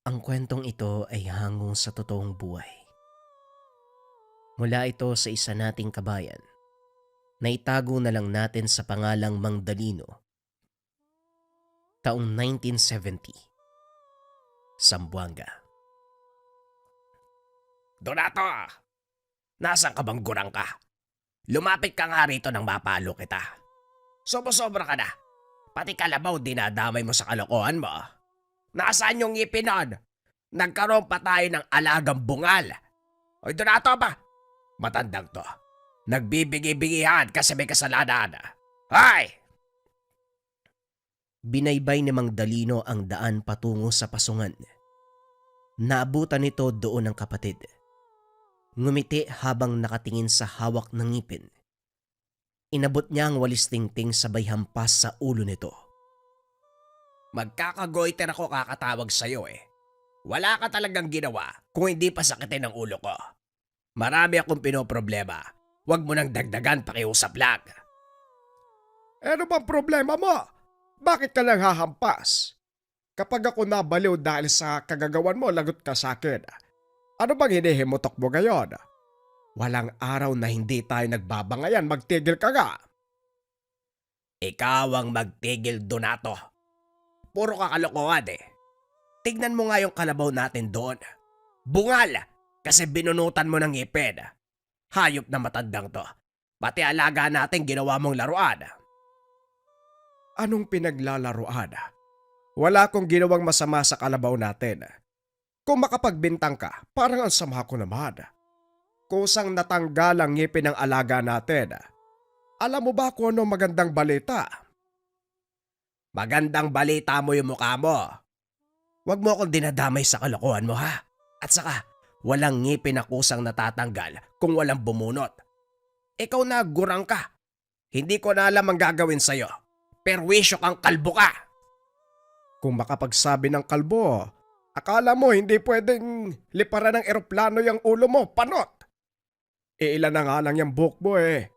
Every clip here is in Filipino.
Ang kwentong ito ay hangong sa totoong buhay. Mula ito sa isa nating kabayan na itago na lang natin sa pangalang Mang Dalino, taong 1970, Zamboanga. Donato! Nasaan ka bang gurang ka? Lumapit ka nga rito nang mapalo kita. Sobra-sobra ka na. Pati kalabaw dinadamay mo sa kalokohan mo. Nasaan yung ngipin nun? Nagkaroon pa tayo ng alagang bungal. Oy Donato ba? Matandang to. Nagbibigi-bigihan kasi may kasalanan. Hay! Binaybay ni Mang Dalino ang daan patungo sa pasungan. Naabutan nito doon ng kapatid. Ngumiti habang nakatingin sa hawak ng ngipin. Inabot niya ang walis tingting sabay hampas sa ulo nito. Magkakagoiter ako kakatawag sa'yo eh. Wala ka talagang ginawa kung hindi pa sakitin ang ulo ko. Marami akong pinoproblema. Huwag mo nang dagdagan, pakiusap lang. Ano bang problema mo? Bakit ka lang hahampas? Kapag ako nabaliw dahil sa kagagawan mo, lagot ka sa akin. Ano bang hinihimutok mo ngayon? Walang araw na hindi tayo nagbabangayan, magtigil ka nga. Ikaw ang magtigil, Donato. Puro kakalokohan eh. Tignan mo nga yung kalabaw natin doon. Bungal! Kasi binunutan mo ng ngipin. Hayop na matandang to. Pati alaga natin ginawa mong laruan. Anong pinaglalaruan? Wala akong ginawang masama sa kalabaw natin. Kung makapagbintang ka, parang ang sama ko naman. Kusang natanggal ang ngipin ng alaga natin. Alam mo ba kung anong magandang balita? Magandang balita mo yung mukha mo. Huwag mo akong dinadamay sa kalokohan mo ha. At saka, walang ngipin na kusang natatanggal kung walang bumunot. Ikaw na gurang ka. Hindi ko na alam ang gagawin sa'yo. Perwisyo kang kalbo ka. Kung makapagsabi ng kalbo, akala mo hindi pwedeng liparan ng eroplano yung ulo mo, panot! Ilan na nga lang yung buhok mo eh.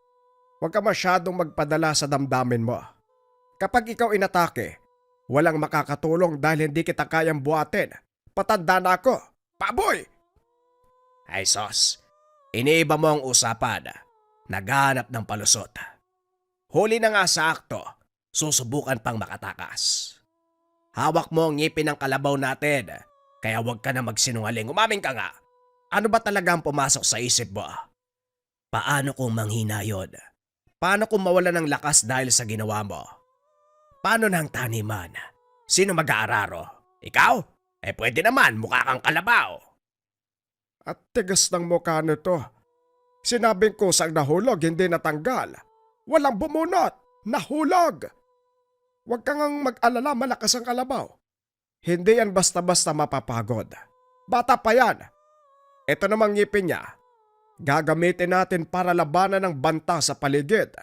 Huwag ka masyadong magpadala sa damdamin mo. Kapag ikaw inatake, walang makakatulong dahil hindi kita kayang buhatin. Patanda na ako. Paboy! Ay sos, iniiba mo ang usapan. Naghanap ng palusot. Huli na nga sa akto, susubukan pang makatakas. Hawak mo ang ngipin ng kalabaw natin, kaya huwag ka na magsinungaling. Umamin ka nga. Ano ba talaga ang pumasok sa isip mo? Paano kung manghina yun? Paano kung mawala ng lakas dahil sa ginawa mo? Paano na ang taniman? Sino mag-aararo? Ikaw? Pwede naman, mukha kang kalabaw. At tigas ng mukha nito. Sinabing kusang nahulog, hindi natanggal. Walang bumunot, nahulog. Huwag kang mag-alala, malakas ang kalabaw. Hindi yan basta-basta mapapagod. Bata pa yan. Ito namang ngipin niya. Gagamitin natin para labanan ng banta sa paligid.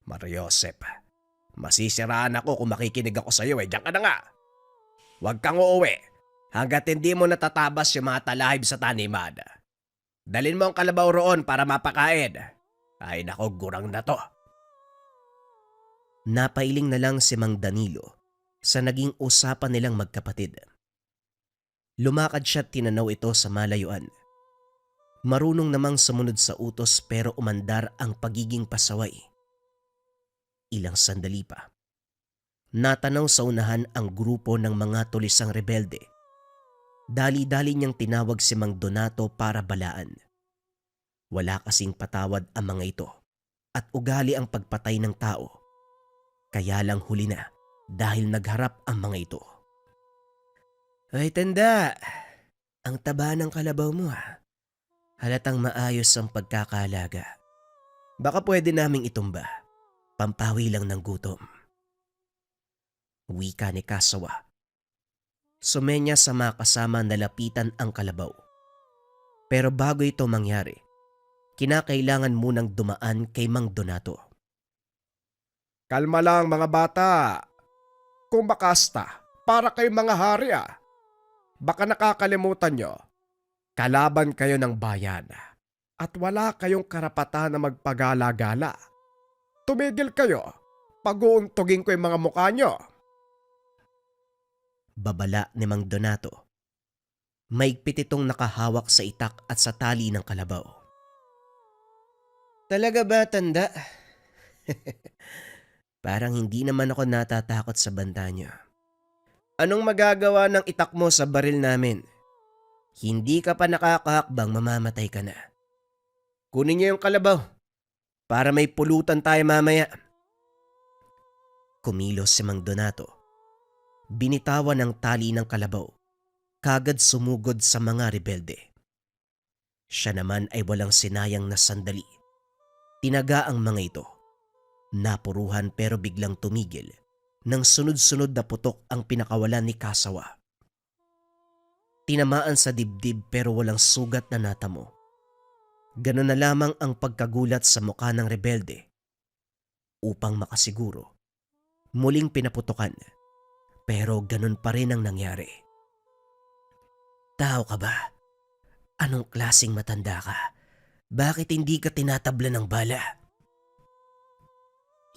Mariosep, masisiraan ako kung makikinig ako sa iyo Diyan ka na nga. Huwag kang uuwi hanggat hindi mo natatabas yung mga talahib sa taniman. Dalin mo ang kalabaw roon para mapakain. Ay nako, gurang na to. Napailing na lang si Mang Danilo sa naging usapan nilang magkapatid. Lumakad siya at tinanaw ito sa malayuan. Marunong namang sumunod sa utos pero umandar ang pagiging pasaway. Ilang sandali pa. Natanaw sa unahan ang grupo ng mga tulisang rebelde. Dali-dali niyang tinawag si Mang Donato para balaan. Wala kasing patawad ang mga ito at ugali ang pagpatay ng tao. Kaya lang huli na dahil nagharap ang mga ito. Ay tanda, ang taba ng kalabaw mo ha. Halatang maayos ang pagkakaalaga. Baka pwede naming itumba. Pampawi lang ng gutom. Wika ni Kasawa. Sumenya sa mga kasama na lapitan ang kalabaw. Pero bago ito mangyari, kinakailangan munang dumaan kay Mang Donato. Kalma lang mga bata. Kumakasta, para kayong mga hari ah. Baka nakakalimutan nyo. Kalaban kayo ng bayan at wala kayong karapatan na magpagala-gala. Tumigil kayo, pag-uuntugin ko yung mga mukha nyo. Babala ni Mang Donato. Maigpit itong nakahawak sa itak at sa tali ng kalabaw. Talaga ba, tanda? Parang hindi naman ako natatakot sa banta niyo. Anong magagawa ng itak mo sa baril namin? Hindi ka pa nakakahakbang, mamamatay ka na. Kunin niyo yung kalabaw para may pulutan tayo mamaya. Kumilos si Mang Donato. Binitawan ng tali ng kalabaw. Kagad sumugod sa mga rebelde. Siya naman ay walang sinayang na sandali. Tinaga ang mga ito. Napuruhan pero biglang tumigil nang sunod-sunod na putok ang pinakawalan ni Kasawa. Tinamaan sa dibdib pero walang sugat na natamo. Ganun na lamang ang pagkagulat sa mukha ng rebelde. Upang makasiguro, muling pinaputokan pero ganun pa rin ang nangyari. Tao ka ba? Anong klaseng matanda ka? Bakit hindi ka tinatabla ng bala?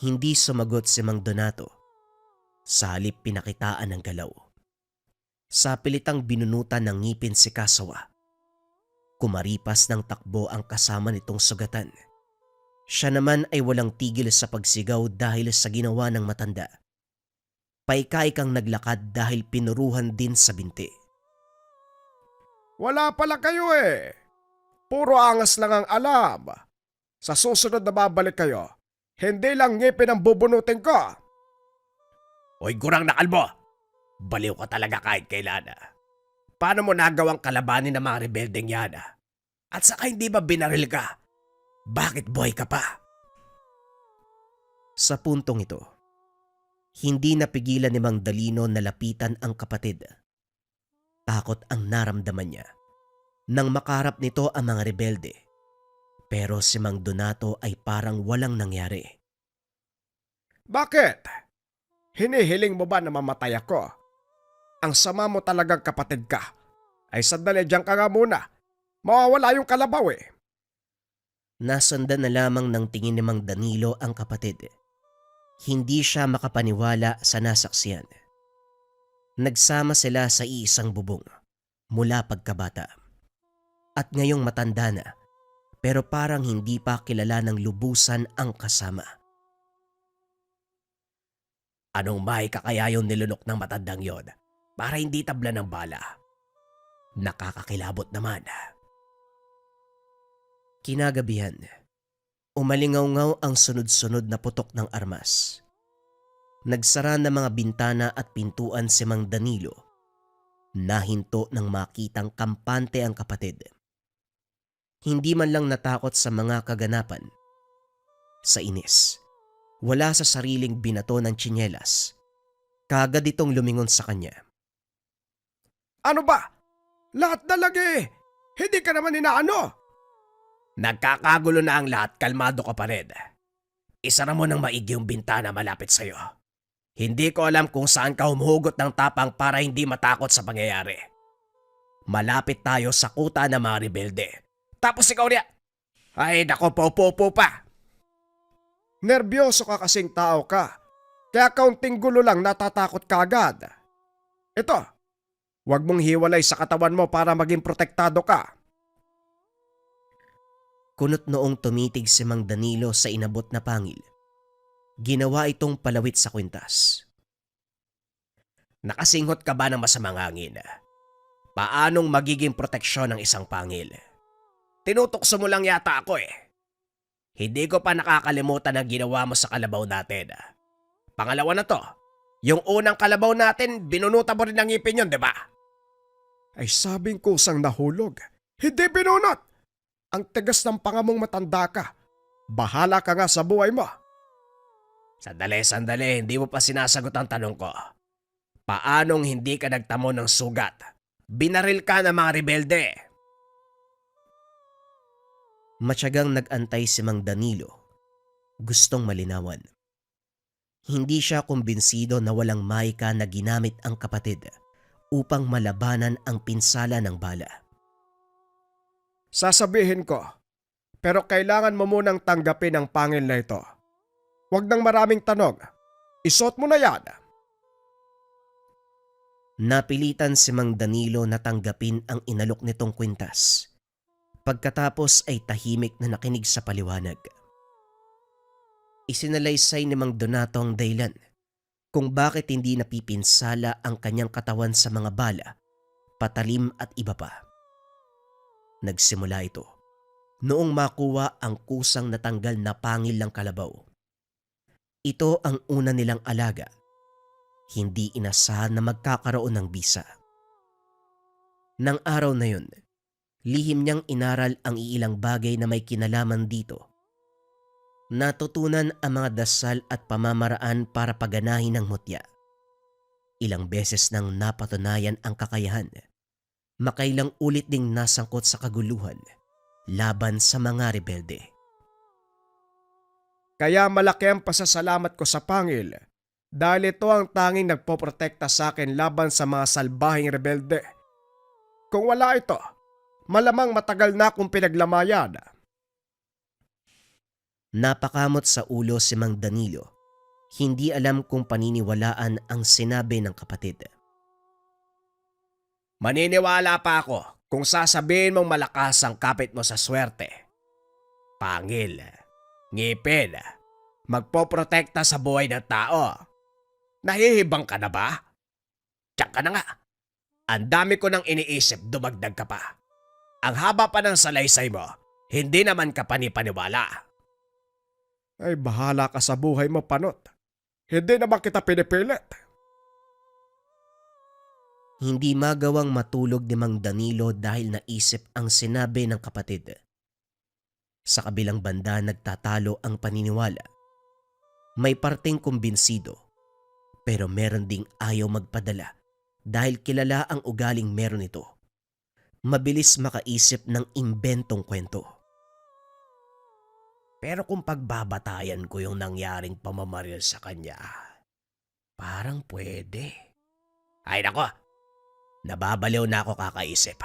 Hindi sumagot si Mang Donato. Sa halip pinakitaan ng galaw. Sa pilitang binunutan ng ngipin si Kasawa. Kumaripas ng takbo ang kasama nitong sugatan. Siya naman ay walang tigil sa pagsigaw dahil sa ginawa ng matanda. Paikaikang naglakad dahil pinuruhan din sa binti. Wala pala kayo eh. Puro angas lang ang alam. Sa susunod na babalik kayo, hindi lang ngipin ang bubunutin ko. Hoy gurang na kalbo! Baliw ka talaga kahit kailan. Paano mo nagawang kalabanin ng mga rebeldeng yan? At saka hindi ba binaril ka? Bakit boy ka pa? Sa puntong ito, hindi napigilan ni Mang Dalino na lapitan ang kapatid. Takot ang naramdaman niya nang makaharap nito ang mga rebelde. Pero si Mang Donato ay parang walang nangyari. Bakit? Hinihiling mo ba na mamatay ako? Ang sama mo talagang kapatid ka. Ay sandali diyan ka nga muna. Mawawala yung kalabaw eh. Nasundan na lamang ng tingin ni Mang Danilo ang kapatid. Hindi siya makapaniwala sa nasaksiyan. Nagsama sila sa iisang bubong mula pagkabata. At ngayong matanda na, pero parang hindi pa kilala ng lubusan ang kasama. Anong may kakaya yung nilunok ng matandang yon para hindi tabla ng bala? Nakakakilabot naman. Kinagabihan, umalingaw-ngaw ang sunod-sunod na putok ng armas. Nagsara ng mga bintana at pintuan si Mang Danilo. Nahinto nang makitang kampante ang kapatid. Hindi man lang natakot sa mga kaganapan. Sa inis, wala sa sariling binato ng tsinelas. Kagad itong lumingon sa kanya. Ano ba? Lahat na lagi. Hindi ka naman inaano. Nagkakagulo na ang lahat, kalmado ka pa rin. Isara mo ng maigi yung bintana malapit sa'yo. Hindi ko alam kung saan ka humuhugot ng tapang para hindi matakot sa pangyayari. Malapit tayo sa kuta ng mga rebelde. Tapos ikaw niya, ay nako po pa. Nerbiyoso ka kasing tao ka. Kaya kaunting gulo lang natatakot ka agad. Ito, huwag mong hiwalay sa katawan mo para maging protektado ka. Kunot noong tumitig si Mang Danilo sa inabot na pangil. Ginawa itong palawit sa kwintas. Nakasinghot ka ba ng masamang hangin? Paanong magiging proteksyon ng isang pangil? Tinutokso mo lang yata ako eh. Hindi ko pa nakakalimutan ang ginawa mo sa kalabaw natin. Pangalawa na to, yung unang kalabaw natin, binunutan mo rin ng ngipin yun, di ba? Ay sabing kusang nahulog. Hindi binunot. Ang tigas ng pangamong matanda ka. Bahala ka nga sa buhay mo. Sandali, hindi mo pa sinasagot ang tanong ko. Paanong hindi ka nagtamo ng sugat? Binaril ka ng mga rebelde. Matyagang nag-antay si Mang Danilo. Gustong malinawan. Hindi siya kumbinsido na walang maika na ginamit ang kapatid upang malabanan ang pinsala ng bala. Sasabihin ko, pero kailangan mo munang tanggapin ang pangil na ito. Huwag nang maraming tanong. Isuot mo na yan. Napilitan si Mang Danilo na tanggapin ang inalok nitong kwintas. Pagkatapos ay tahimik na nakinig sa paliwanag. Isinalaysay ni Mang Donato ang dahilan kung bakit hindi napipinsala ang kanyang katawan sa mga bala, patalim at iba pa. Nagsimula ito noong makuha ang kusang natanggal na pangil ng kalabaw. Ito ang una nilang alaga. Hindi inasahan na magkakaroon ng bisa. Nang araw na yun, lihim niyang inaral ang iilang bagay na may kinalaman dito. Natutunan ang mga dasal at pamamaraan para paganahin ang mutya. Ilang beses nang napatunayan ang kakayahan. Makailang ulit ding nasangkot sa kaguluhan laban sa mga rebelde. Kaya malaki ang pasasalamat ko sa pangil dahil ito ang tanging nagpoprotekta sa akin laban sa mga salbahing rebelde. Kung wala ito, malamang matagal na akong pinaglamayan. Napakamot sa ulo si Mang Danilo. Hindi alam kung paniniwalaan ang sinabi ng kapatid. Maniniwala pa ako kung sasabihin mong malakas ang kapit mo sa swerte. Pangil, ngipin, magpoprotekta sa buhay ng tao. Nahihibang ka na ba? Tiyak ka na nga. Ang dami ko nang iniisip, dumagdag ka pa. Ang haba pa ng salaysay mo, hindi naman ka panipaniwala. Ay bahala ka sa buhay mo, Panot. Hindi naman kita pinipilit. Hindi magawang matulog ni Mang Danilo dahil naisip ang sinabi ng kapatid. Sa kabilang banda nagtatalo ang paniniwala. May parteng kumbinsido, pero meron ding ayaw magpadala dahil kilala ang ugaling meron ito. Mabilis makaisip ng imbentong kwento. Pero kung pagbabatayan ko yung nangyaring pamamaril sa kanya, parang pwede. Ay nako, nababaliw na ako kakaisip.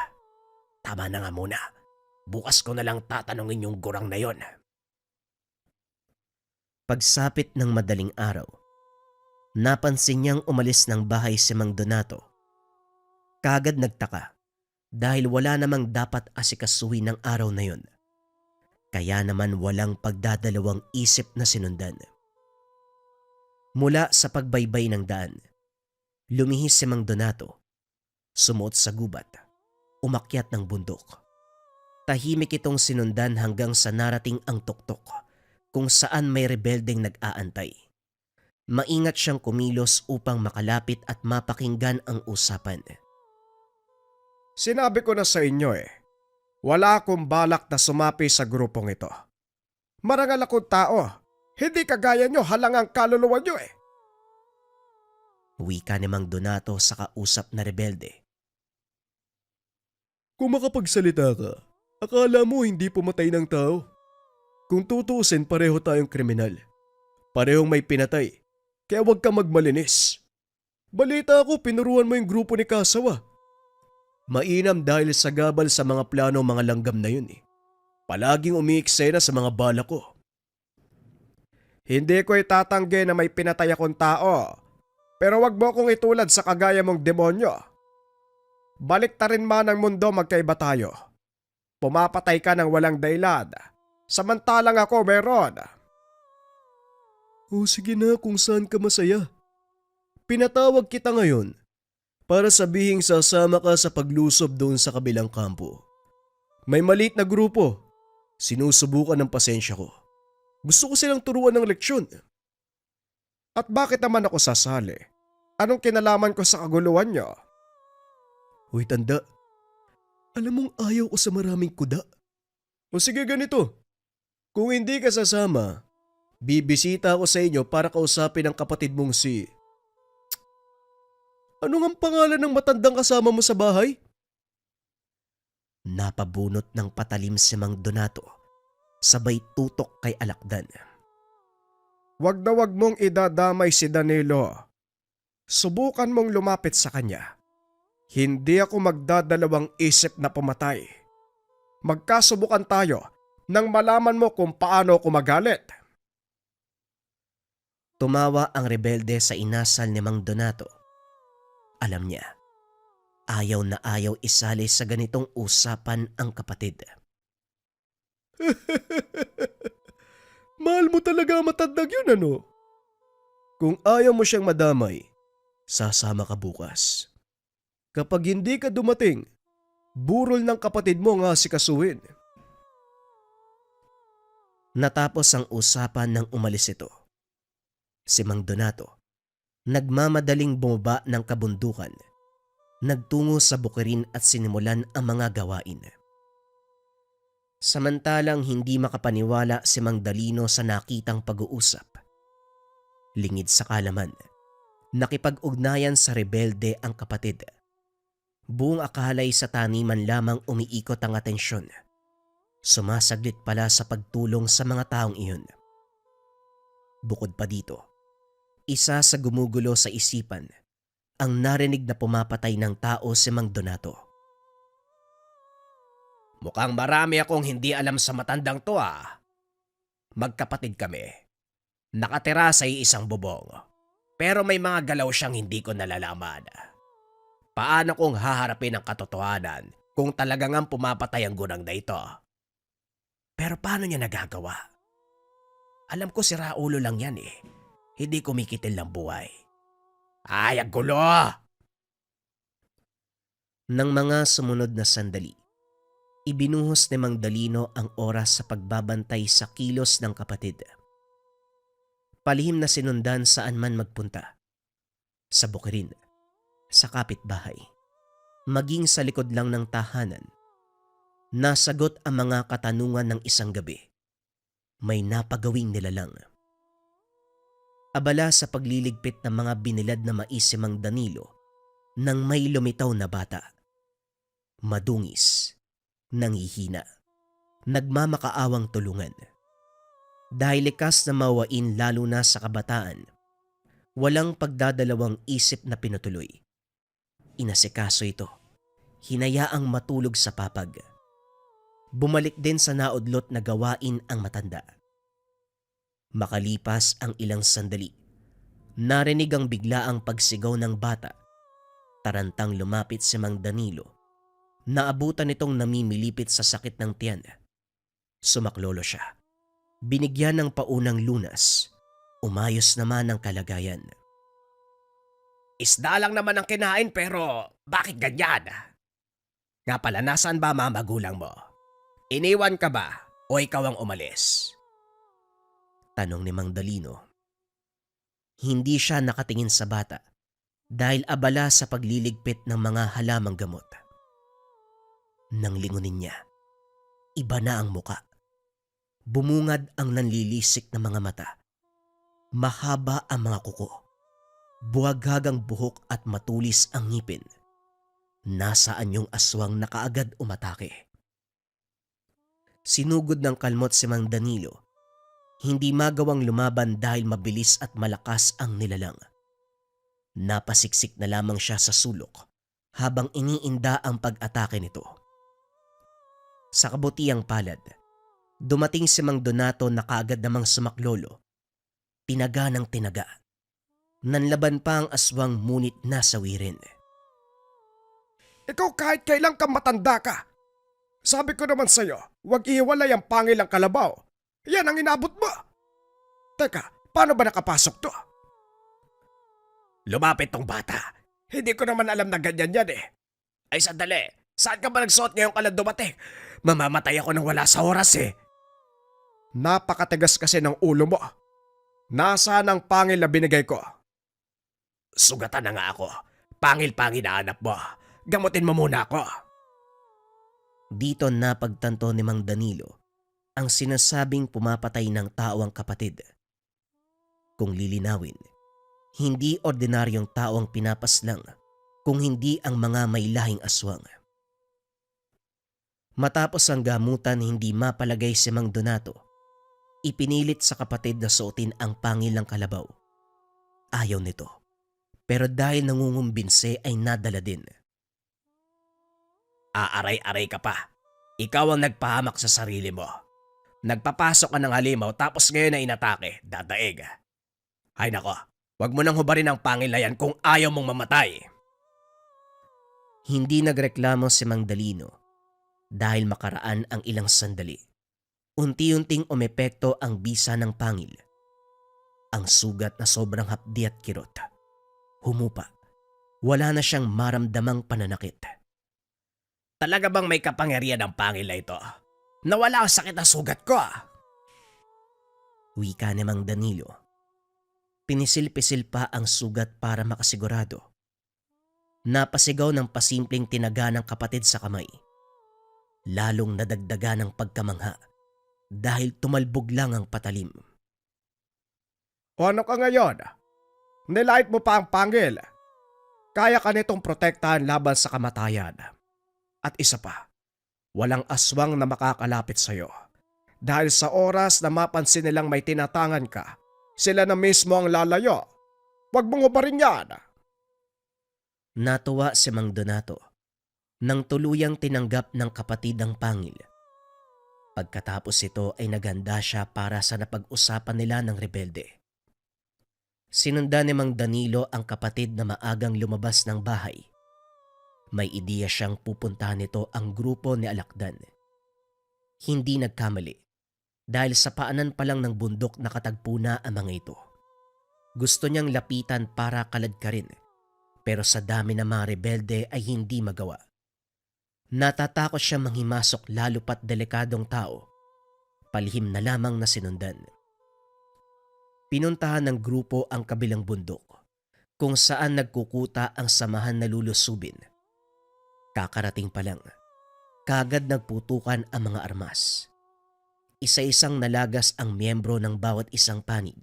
Tama na nga muna. Bukas ko na lang tatanungin yung gurang na yon. Pagsapit ng madaling araw, napansin niyang umalis ng bahay si Mang Donato. Kagad nagtaka dahil wala namang dapat asikasuhin ng araw na yon. Kaya naman walang pagdadalawang isip na sinundan. Mula sa pagbaybay ng daan, lumihis si Mang Donato, sumuot sa gubat, umakyat ng bundok. Tahimik itong sinundan hanggang sa narating ang tuktok kung saan may rebeldeng nag-aantay. Maingat siyang kumilos upang makalapit at mapakinggan ang usapan. Sinabi ko na sa inyo wala akong balak na sumapi sa grupong ito. Marangal akong tao, hindi kagaya nyo halangang kaluluwa nyo Wika ni Mang Donato sa kausap na rebelde. Kung makapagsalita ka, akala mo hindi pumatay ng tao. Kung tutuusin pareho tayong kriminal. Parehong may pinatay, kaya huwag ka magmalinis. Balita ko pinuruan mo yung grupo ni Kasawa. Mainam dahil sa gabal sa mga plano mga langgam na yun Palaging umiiksena sa mga bala ko. Hindi ko itatanggi na may pinatay akong tao, pero wag mo akong itulad sa kagaya mong demonyo. Balik ta rin man ang mundo, magkaiba tayo. Pumapatay ka ng walang dahilan, samantalang ako meron. O sige na kung saan ka masaya. Pinatawag kita ngayon para sabihing sasama ka sa paglusob doon sa kabilang kampo. May maliit na grupo. Sinusubukan ng pasensya ko. Gusto ko silang turuan ng leksyon. At bakit naman ako sasali? Anong kinalaman ko sa kaguluhan niyo? Uy, tanda. Alam mong ayaw ko sa maraming kuda. O sige ganito. Kung hindi ka sasama, bibisita ako sa inyo para kausapin ang kapatid mong si... Ano ang pangalan ng matandang kasama mo sa bahay? Napabunot ng patalim si Mang Donato, sabay tutok kay Alakdan. Wag na wag mong idadamay si Danilo. Subukan mong lumapit sa kanya. Hindi ako magdadalawang isip na pumatay. Magkasubukan tayo nang malaman mo kung paano ako magalit. Tumawa ang rebelde sa inasal ni Mang Donato. Alam niya, Ayaw na ayaw isali sa ganitong usapan ang kapatid. Mahal mo talaga matandang yun, ano? Kung ayaw mo siyang madamay, sasama ka bukas. Kapag hindi ka dumating, burol ng kapatid mo nga sikasuhin. Natapos ang usapan nang umalis ito. Si Mang Donato, nagmamadaling bumaba ng kabundukan, nagtungo sa bukirin at sinimulan ang mga gawain. Samantalang hindi makapaniwala si Mang Dalino sa nakitang pag-uusap. Lingid sa kalaman, nakipag-ugnayan sa rebelde ang kapatid. Buong akalay sa taniman lamang umiikot ang atensyon. Sumasaglit pala sa pagtulong sa mga taong iyon. Bukod pa dito, isa sa gumugulo sa isipan ang narinig na pumapatay ng tao si Mang Donato. Mukhang marami akong hindi alam sa matandang to ah. Magkapatid kami. Nakatira sa isang bubong. Pero may mga galaw siyang hindi ko nalalaman. Paano kong haharapin ang katotohanan kung talagang ang pumapatay ang gunang na ito? Pero paano niya nagagawa? Alam ko si Raulo lang yan eh. Hindi kumikitil ng buhay. Ay, ang gulo! Nang mga sumunod na sandali, ibinuhos ni Mang Dalino ang oras sa pagbabantay sa kilos ng kapatid. Palihim na sinundan saan man magpunta. Sa bukirin, sa kapitbahay, maging sa likod lang ng tahanan. Nasagot ang mga katanungan ng isang gabi. May napagawing nilalang. Abala sa pagliligpit ng mga binilad na mais si Mang Danilo nang may lumitaw na bata. Madungis, nanghihina, nagmamakaawang tulungan. Dahil likas na mawain lalo na sa kabataan, walang pagdadalawang isip na pinutuloy. Inasikaso ito, hinayaang matulog sa papag. Bumalik din sa naudlot na gawain ang matanda. Makalipas ang ilang sandali, narinig ang biglaang pagsigaw ng bata. Tarantang lumapit si Mang Danilo. Naabutan itong namimilipit sa sakit ng tiyan. Sumaklolo siya. Binigyan ng paunang lunas. Umayos naman ang kalagayan. Isda lang naman ang kinain pero bakit ganyan? Nga pala, nasaan ba mga magulang mo? Iniwan ka ba o ikaw ang umalis? Tanong ni Mang Dalino. Hindi siya nakatingin sa bata dahil abala sa pagliligpit ng mga halamang gamot. Nang lingunin niya, iba na ang muka. Bumungad ang nanlilisik na mga mata. Mahaba ang mga kuko. Buwaghagang buhok at matulis ang ngipin. Nasaan yung aswang na kaagad umatake? Sinugod ng kalmot si Mang Danilo. Hindi magawang lumaban dahil mabilis at malakas ang nilalang. Napasiksik na lamang siya sa sulok habang iniinda ang pag-atake nito. Sa kabutiang palad, dumating si Mang Donato na kaagad namang sumaklolo. Tinaga ng tinaga. Nanlaban pa ang aswang ngunit nasawirin. Ikaw kahit kailan ka matanda ka. Sabi ko naman sa'yo, huwag ihiwalay ang pangil ang kalabaw. Yan ang inabot mo. Teka, paano ba nakapasok to? Lumapit tong bata. Hindi ko naman alam na ganyan yan eh. Ay sandali, saan ka ba nagsuot ngayong ka lang dumating? Mamamatay ako nang wala sa oras eh. Napakatigas kasi ng ulo mo. Nasaan ang pangil na binigay ko? Sugatan na nga ako. Pangil-pangil na hanap mo. Gamutin mo muna ako. Dito napagtanto ni Mang Danilo ang sinasabing pumapatay ng tao ang kapatid. Kung lilinawin, hindi ordinaryong tao ang pinapaslang kung hindi ang mga may lahing aswang. Matapos ang gamutan hindi mapalagay si Mang Donato, ipinilit sa kapatid na suotin ang pangil ng kalabaw. Ayaw nito, pero dahil nangungumbinse ay nadala din. Aaray-aray ka pa. Ikaw ang nagpahamak sa sarili mo. Nagpapasok ka ng halimaw tapos ngayon na inatake, dadaig. Ay nako, wag mo nang hubarin ang pangil na yan kung ayaw mong mamatay. Hindi nagreklamo si Mang Dalino dahil makaraan ang ilang sandali. Unti-unting umepekto ang bisa ng pangil. Ang sugat na sobrang hapdi at kirot. Humupa. Wala na siyang maramdamang pananakit. Talaga bang may kapangyarihan ang pangil na ito? Nawala ang sakit na sugat ko Wika ni Mang Danilo. Pinisil-pisil pa ang sugat para makasigurado. Napasigaw ng pasimpleng tinaga ng kapatid sa kamay. Lalong nadagdagan ng pagkamangha dahil tumalbog lang ang patalim. O ano ka ngayon? Nilait mo pa ang pangil. Kaya ka nitong protektahan laban sa kamatayan. At isa pa, walang aswang na makakalapit sa'yo. Dahil sa oras na mapansin nilang may tinatangan ka, sila na mismo ang lalayo. Huwag mong ubarin yan. Natuwa si Mang Donato nang tuluyang tinanggap ng kapatid ang pangil. Pagkatapos ito ay naghanda siya para sa napag-usapan nila ng rebelde. Sinundan ni Mang Danilo ang kapatid na maagang lumabas ng bahay. May ideya siyang pupuntahan nito ang grupo ni Alakdan. Hindi nagkamali dahil sa paanan pa lang ng bundok nakatagpo na ang mga ito. Gusto niyang lapitan para kaladkarin pero sa dami ng mga rebelde ay hindi magawa. Natatakot siya manghimasok lalo pat delikadong tao. Palihim na lamang na sinundan. Pinuntahan ng grupo ang kabilang bundok kung saan nagkukuta ang samahan na lulusubin. Kakarating pa lang, kagad nagputukan ang mga armas. Isa-isang nalagas ang miyembro ng bawat isang panig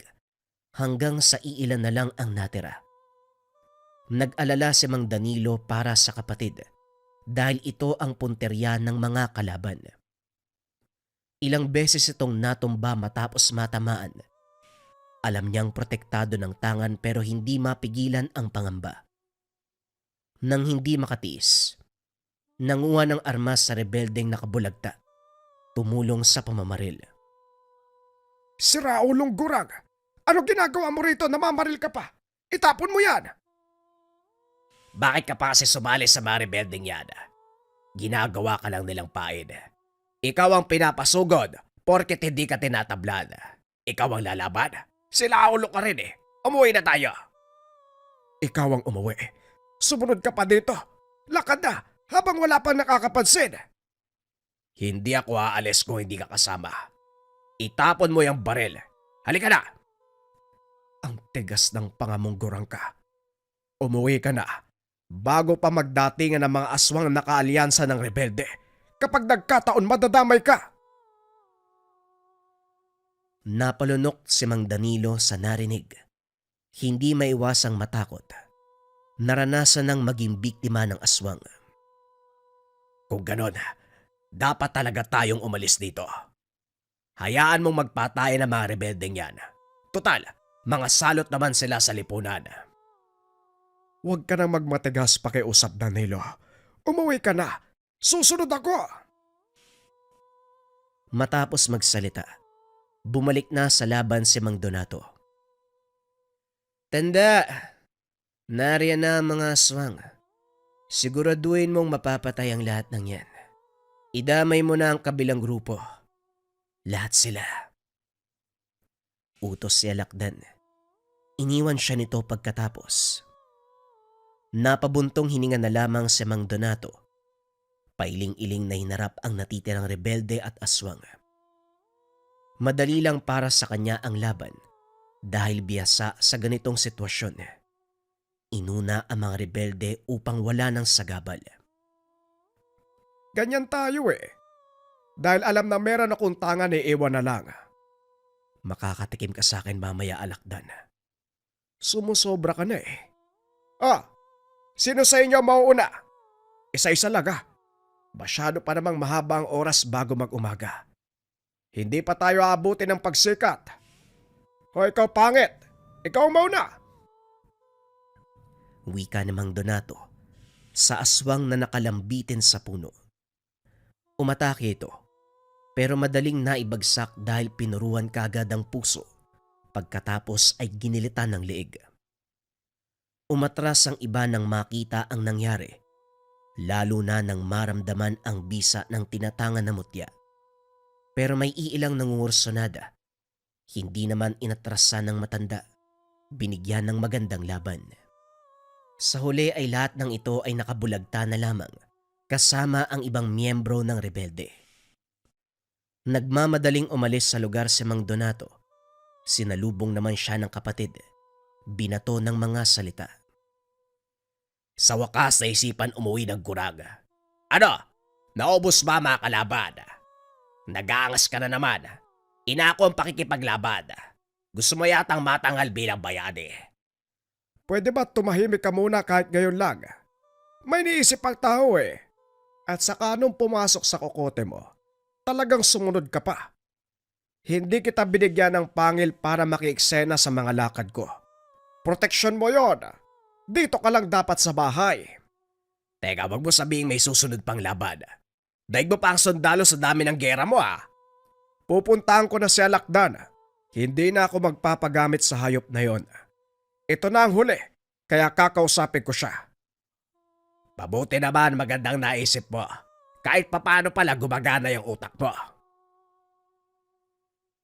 hanggang sa iilan na lang ang natira. Nag-alala si Mang Danilo para sa kapatid dahil ito ang punterya ng mga kalaban. Ilang beses itong natumba matapos matamaan. Alam niyang protektado ng tangan pero hindi mapigilan ang pangamba. Nang hindi makatiis, nanguha ng armas sa rebeldeng nakabulagta. Tumulong sa pamamaril. Si Raulong Gurang, ano ginagawa mo rito? Namamaril ka pa. Itapon mo yan. Bakit ka pa kasi sumali sa mga rebeldeng yan? Ginagawa ka lang nilang pain. Ikaw ang pinapasugod porket hindi ka tinatablan. Ikaw ang lalaban. Sila ulo ka rin Umuwi na tayo. Ikaw ang umuwi. Sumunod ka pa dito. Lakad na habang wala pang nakakapansin. Hindi ako aalis kung hindi ka kasama. Itapon mo yung baril. Halika na. Ang tigas ng pangamong Gurang ka. Umuwi ka na bago pa magdatingan ng mga aswang nakaalyansa ng rebelde. Kapag nagkataon madadamay ka. Napalunok si Mang Danilo sa narinig. Hindi maiwasang matakot. Naranasan ng maging biktima ng aswang. Kung ganon, dapat talaga tayong umalis dito. Hayaan mong magpatayan ng mga rebeldeng yan. Total, mga salot naman sila sa lipunan. Huwag ka nang magmatigas pakiusap, Danilo. Umuwi ka na. Susunod ako. Matapos magsalita, bumalik na sa laban si Mang Donato. Tanda, nariyan na ang mga aswang. Siguraduhin mong mapapatay ang lahat ng yan. Idamay mo na ang kabilang grupo. Lahat sila. Utos si Alakdan. Iniwan siya nito pagkatapos. Napabuntong hininga na lamang si Mang Donato. Pailing-iling na hinarap ang natitirang rebelde at aswang. Madali lang para sa kanya ang laban dahil biyasa sa ganitong sitwasyon. Inuna ang mga rebelde upang wala ng sagabal. Ganyan tayo Dahil alam na meron akong tangan iwan na lang. Makakatikim ka sa akin mamaya, Alakdan. Sumusobra ka na sino sa inyo mauuna? Isa-isa lang Masyado pa namang mahaba ang oras bago mag-umaga. Hindi pa tayo aabutin ng pagsikat. O ikaw pangit, ikaw mauna. Wika ni Mang Donato sa aswang na nakalambitin sa puno. Umatake ito pero madaling naibagsak dahil pinuruan kagad ang puso pagkatapos ay ginilitan ng leeg. Umatras ang iba nang makita ang nangyari lalo na nang maramdaman ang bisa ng tinatangan na mutya. Pero may iilang nangungursunada, hindi naman inatrasan ng matanda, binigyan ng magandang laban. Sa huli ay lahat ng ito ay nakabulagta na lamang, kasama ang ibang miyembro ng rebelde. Nagmamadaling umalis sa lugar si Mang Donato. Sinalubong naman siya ng kapatid, binato ng mga salita. Sa wakas naisipan umuwi ng Guraga. Ano? Naubos ba mga kalaban? Nag-aangas ka na naman. Inako ang pakikipaglaban. Gusto mo yatang matanghal bilang bayani. Pwede ba tumahimik ka muna kahit ngayon lang? May niisip ang tao eh. At saka nung pumasok sa kokote mo, talagang sumunod ka pa. Hindi kita binigyan ng pangil para makieksena sa mga lakad ko. Proteksyon mo yon. Dito ka lang dapat sa bahay. Teka, wag mo sabihing may susunod pang laban. Daig mo pa ang sundalo sa dami ng gera mo Pupuntahan ko na si Alakdan. Hindi na ako magpapagamit sa hayop na yon. Ito na ang huli, kaya kakausapin ko siya. Mabuti naman, magandang naisip mo. Kahit papano pala gumagana yung utak mo.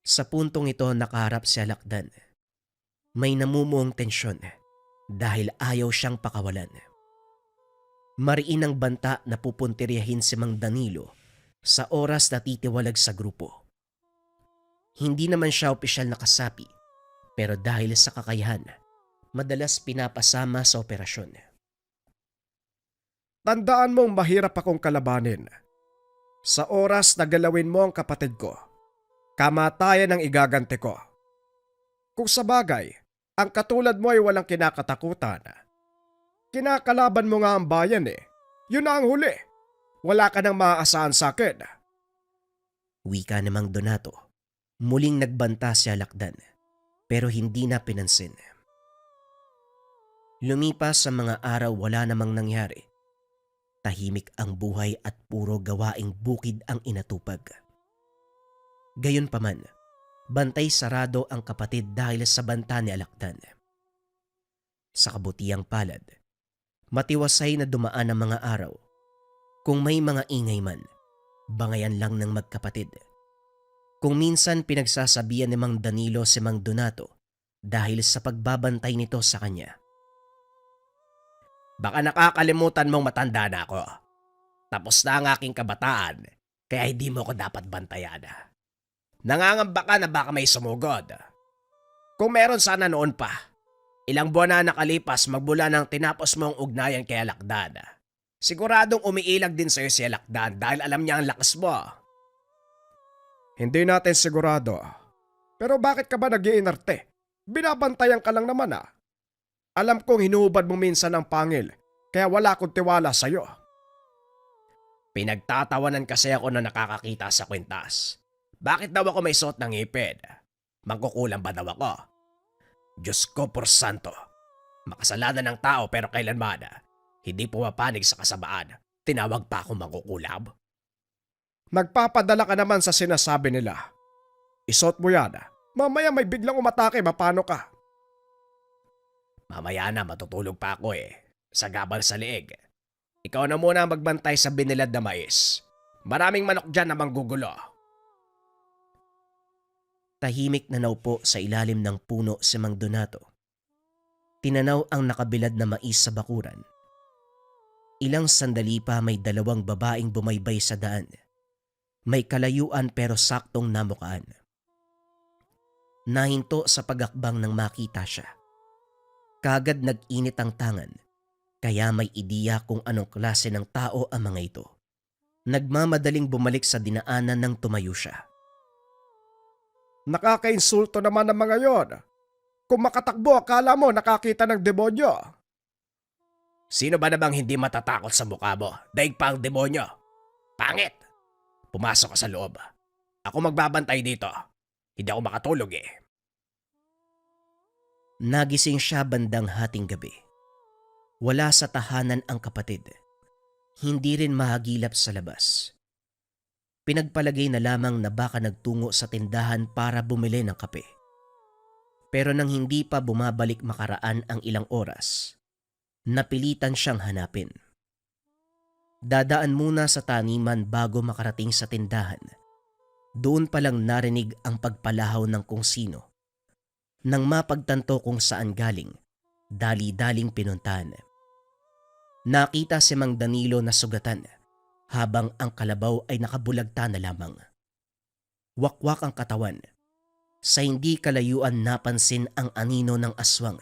Sa puntong ito nakaharap si Alakdan. May namumuong tensyon dahil ayaw siyang pakawalan. Mariin ang banta na pupuntiryahin si Mang Danilo sa oras na titiwalag sa grupo. Hindi naman siya opisyal na kasapi, pero dahil sa kakayahan, madalas pinapasama sa operasyon. Tandaan mong mahirap akong kalabanin. Sa oras na galawin mo ang kapatid ko, kamatayan ang igagante ko. Kung sa bagay, ang katulad mo ay walang kinakatakutan. Kinakalaban mo nga ang bayan eh. Yun na ang huli. Wala ka nang maaasahan sa akin. Wika ni Mang Donato. Muling nagbanta si Alakdan, pero hindi na pinansin. Lumipas sa mga araw, wala namang nangyari. Tahimik ang buhay at puro gawaing bukid ang inatupag. Gayunpaman, bantay sarado ang kapatid dahil sa banta ni Alakdan. Sa kabutiang palad, matiwasay na dumaan ang mga araw. Kung may mga ingay man, bangayan lang ng magkapatid. Kung minsan pinagsasabihan ni Mang Danilo si Mang Donato dahil sa pagbabantay nito sa kanya. Baka nakakalimutan mong matanda na ako. Tapos na ang aking kabataan, kaya hindi mo ako dapat bantayan. Nangangamba ka na baka may sumugod. Kung meron sana noon pa, ilang buwan na nakalipas magmula nang tinapos mong ugnayan kay Alakdan. Siguradong umiilag din sa'yo si Alakdan dahil alam niya ang lakas mo. Hindi natin sigurado. Pero bakit ka ba nag-iinarte? Binabantayan ka lang naman Alam kong hinuhubad mo minsan ng pangil, kaya wala akong tiwala sa'yo. Pinagtatawanan kasi ako na nakakakita sa kwintas. Bakit daw ako may suot ng ngipin? Magkukulang ba daw ako? Diyos ko por santo. Makasalanan ng tao pero kailanman hindi pumapanig sa kasamaan. Tinawag pa ako mangkukulab. Nagpapadala ka naman sa sinasabi nila. Isuot mo yan. Mamaya may biglang umatake, mapano ka? Mamaya na matutulog pa ako sa gabal sa liig. Ikaw na muna ang magbantay sa binilad na mais. Maraming manok dyan na manggugulo. Tahimik na naupo sa ilalim ng puno si Mang Donato. Tinanaw ang nakabilad na mais sa bakuran. Ilang sandali pa may dalawang babaeng bumaybay sa daan. May kalayuan pero saktong namukaan. Nahinto sa pagakbang nang makita siya. Kagad nag-init ang tangan, kaya may ideya kung anong klase ng tao ang mga ito. Nagmamadaling bumalik sa dinaanan nang tumayo siya. Nakakainsulto naman ang mga yon. Kung makatakbo, akala mo nakakita ng demonyo. Sino ba namang hindi matatakot sa mukha mo? Daig pa ang demonyo. Pangit! Pumasok ka sa loob. Ako magbabantay dito. Hindi ako makatulog Nagising siya bandang hating gabi. Wala sa tahanan ang kapatid. Hindi rin mahagilap sa labas. Pinagpalagay na lamang na baka nagtungo sa tindahan para bumili ng kape. Pero nang hindi pa bumabalik makaraan ang ilang oras, napilitan siyang hanapin. Dadaan muna sa taniman bago makarating sa tindahan. Doon palang narinig ang pagpalahaw ng kung sino. Nang mapagtanto kung saan galing, dali-daling pinuntahan. Nakita si Mang Danilo na sugatan habang ang kalabaw ay nakabulagta na lamang. Wakwak ang katawan. Sa hindi kalayuan napansin ang anino ng aswang.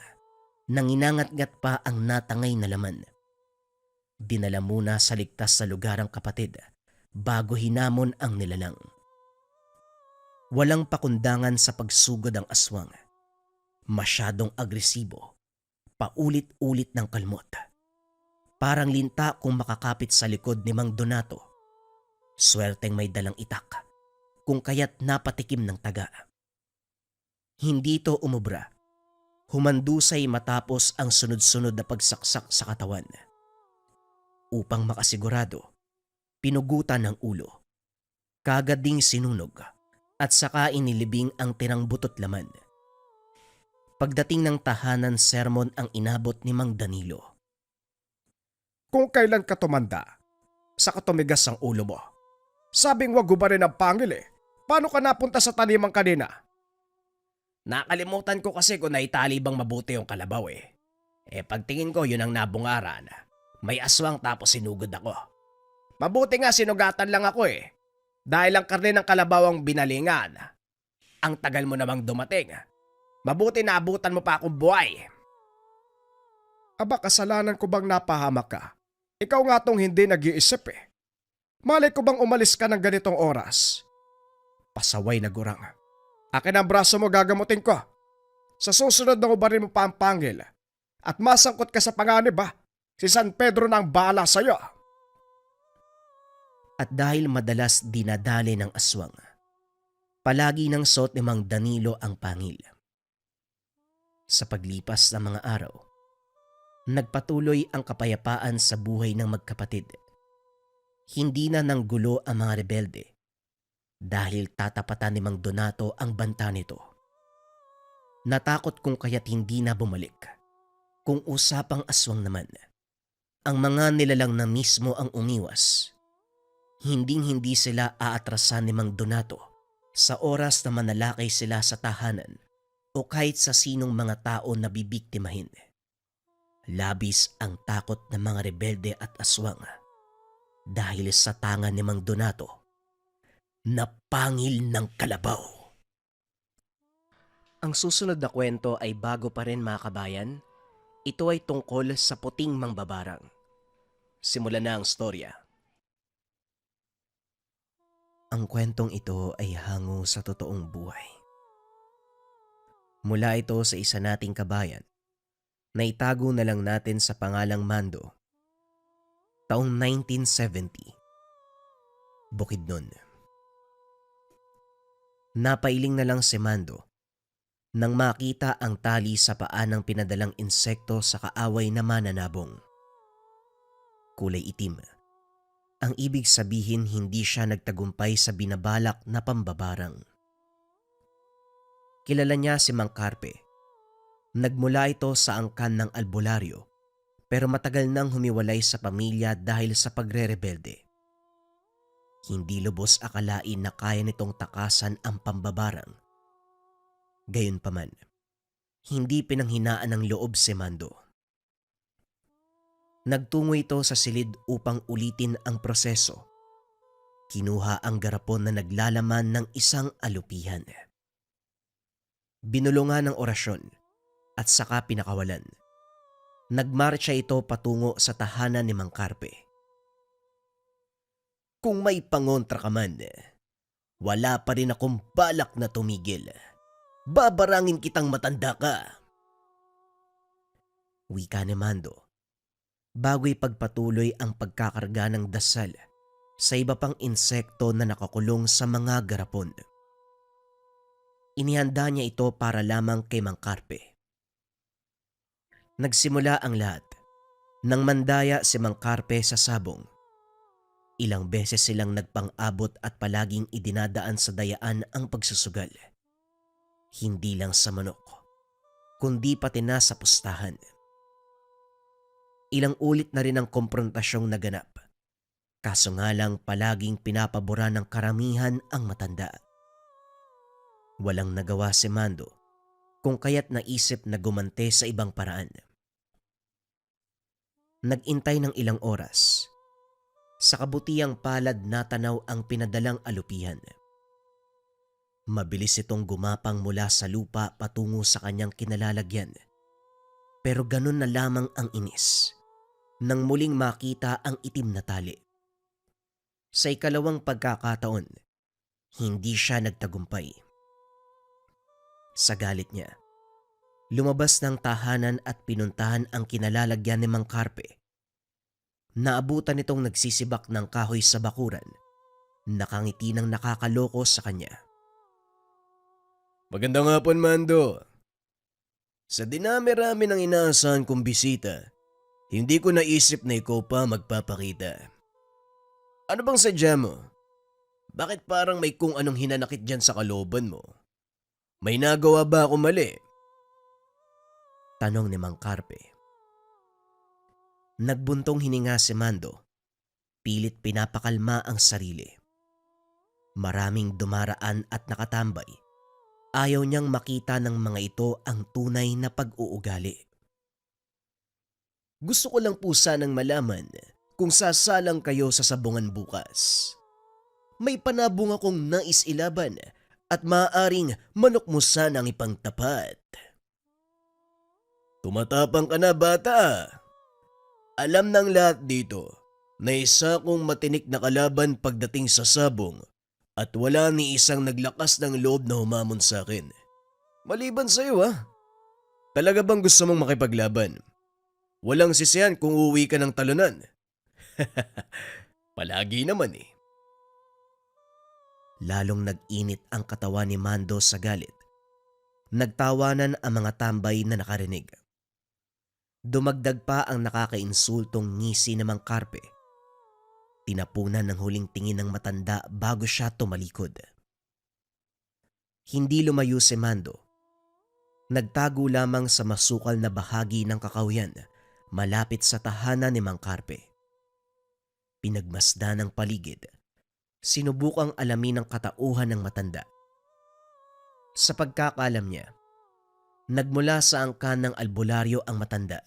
Nanginangat-ngat pa ang natangay na laman. Dinala muna sa ligtas na lugar ang kapatid bago hinamon ang nilalang. Walang pakundangan sa pagsugod ang aswang. Masyadong agresibo, paulit-ulit ng kalmot. Parang linta kung makakapit sa likod ni Mang Donato. Swerteng may dalang itak, kung kaya't napatikim ng taga. Hindi ito umubra. Humandusay matapos ang sunod-sunod na pagsaksak sa katawan. Upang makasigurado, pinugutan ng ulo. Kagad ding sinunog at saka inilibing ang tirang butot laman. Pagdating ng tahanan, sermon ang inabot ni Mang Danilo. Kung kailan ka tumanda, saka tumigas ang ulo mo. Sabing wag gubarin ang pangil eh. Paano ka napunta sa taniman kanina? Nakalimutan ko kasi kung naitali bang mabuti yung kalabaw eh. Pagtingin ko yun ang nabungaran. May aswang tapos sinugod ako. Mabuti nga sinugatan lang ako eh. Dahil ang karne ng kalabaw ang binalingan. Ang tagal mo namang dumating. Mabuti na abutan mo pa akong buhay. Aba, kasalanan ko bang napahamak ka? Ikaw nga tong hindi nag-iisip eh. Malay ko bang umalis ka ng ganitong oras? Pasaway na gurang. Akin ang braso mo, gagamutin ko. Sa susunod na ubarin mo pa ang pangil. At masangkot ka sa panganib ba? Si San Pedro na ang bahala sa'yo. At dahil madalas dinadali ng aswang, palagi nang suot ni Mang Danilo ang pangil. Sa paglipas ng mga araw, nagpatuloy ang kapayapaan sa buhay ng magkapatid. Hindi na nanggulo ang mga rebelde dahil tatapatan ni Mang Donato ang banta nito. Natakot kung kaya't hindi na bumalik. Kung usapang aswang naman, ang mga nilalang na mismo ang umiwas. Hinding-hindi sila aatrasan ni Mang Donato sa oras na manalakay sila sa tahanan o kahit sa sinong mga tao na bibiktimahin. Labis ang takot ng mga rebelde at aswang dahil sa tangan ni Mang Donato na pangil ng kalabaw. Ang susunod na kwento ay bago pa rin, mga kabayan. Ito ay tungkol sa puting mangbabarang. Simulan na ang storya. Ang kwentong ito ay hango sa totoong buhay. Mula ito sa isa nating kabayan na itago na lang natin sa pangalang Mando. Taong 1970. Bukidnon. Napailing na lang si Mando nang makita ang tali sa paa ng pinadalang insekto sa kaaway na mananabong. Kulay itim. Ang ibig sabihin hindi siya nagtagumpay sa binabalak na pambabarang. Kilala niya si Mang Carpe. Nagmula ito sa angkan ng albularyo pero matagal nang humiwalay sa pamilya dahil sa pagre-rebelde. Hindi lubos akalain na kaya nitong takasan ang pambabarang. Gayunpaman, hindi pinanghinaan ng loob si Mando. Nagtungo ito sa silid upang ulitin ang proseso. Kinuha ang garapon na naglalaman ng isang alupihan. Binulungan ng orasyon at saka pinakawalan. Nagmarcha ito patungo sa tahanan ni Mang Carpe. Kung may pangontra ka man, wala pa rin akong balak na tumigil. Babarangin kitang matanda ka. Wika ni Mando, bago'y pagpatuloy ang pagkakarga ng dasal sa iba pang insekto na nakakulong sa mga garapon. Inihanda niya ito para lamang kay Mang Carpe. Nagsimula ang lahat nang mandaya si Mang Carpe sa sabong. Ilang beses silang nagpang-abot at palaging idinadaan sa dayaan ang pagsusugal. Hindi lang sa manok, kundi pati na sa pustahan. Ilang ulit na rin ang komprontasyong naganap Kaso nga lang palaging pinapabura ng karamihan ang matanda. Walang nagawa si Mando kung kaya't naisip na gumante sa ibang paraan. Nag-intay ng ilang oras. Sa kabutihang palad natanaw ang pinadalang alupihan. Mabilis itong gumapang mula sa lupa patungo sa kanyang kinalalagyan. Pero ganun na lamang ang inis nang muling makita ang itim na tali. Sa ikalawang pagkakataon, hindi siya nagtagumpay. Sa galit niya, lumabas ng tahanan at pinuntahan ang kinalalagyan ni Mang Carpe. Naabutan itong nagsisibak ng kahoy sa bakuran, nakangiti ng nakakaloko sa kanya. Magandang hapon, Mando. Sa dinami-rami ng inaasahan kong bisita, hindi ko naisip na ikaw pa magpapakita. Ano bang sadya mo? Bakit parang may kung anong hinanakit dyan sa kalooban mo? May nagawa ba ako mali? Tanong ni Mang Carpe. Nagbuntong hininga si Mando. Pilit pinapakalma ang sarili. Maraming dumaraan at nakatambay. Ayaw niyang makita ng mga ito ang tunay na pag-uugali. Gusto ko lang po sanang malaman kung sasalang kayo sa sabungan bukas. May panabong akong nais ilaban at maaaring manok mo sanang ipangtapat. Tumatapang ka na, bata. Alam ng lahat dito na isa kong matinik na kalaban pagdating sa sabong at wala ni isang naglakas ng loob na humamon sa akin. Maliban sa iyo, ha? Talaga bang gusto mong makipaglaban? Walang sisihan kung uuwi ka ng talunan. Palagi naman eh. Lalong nag-init ang katawan ni Mando sa galit. Nagtawanan ang mga tambay na nakarinig. Dumagdag pa ang nakakainsultong ngisi ni Mang Carpe. Tinapunan ng huling tingin ng matanda bago siya tumalikod. Hindi lumayo si Mando. Nagtago lamang sa masukal na bahagi ng kakahuyan malapit sa tahanan ni Mang Carpe. Pinagmasdan ng paligid. Sinubukang alamin ang katauhan ng matanda. Sa pagkakalam niya, nagmula sa angkan ng albularyo ang matanda,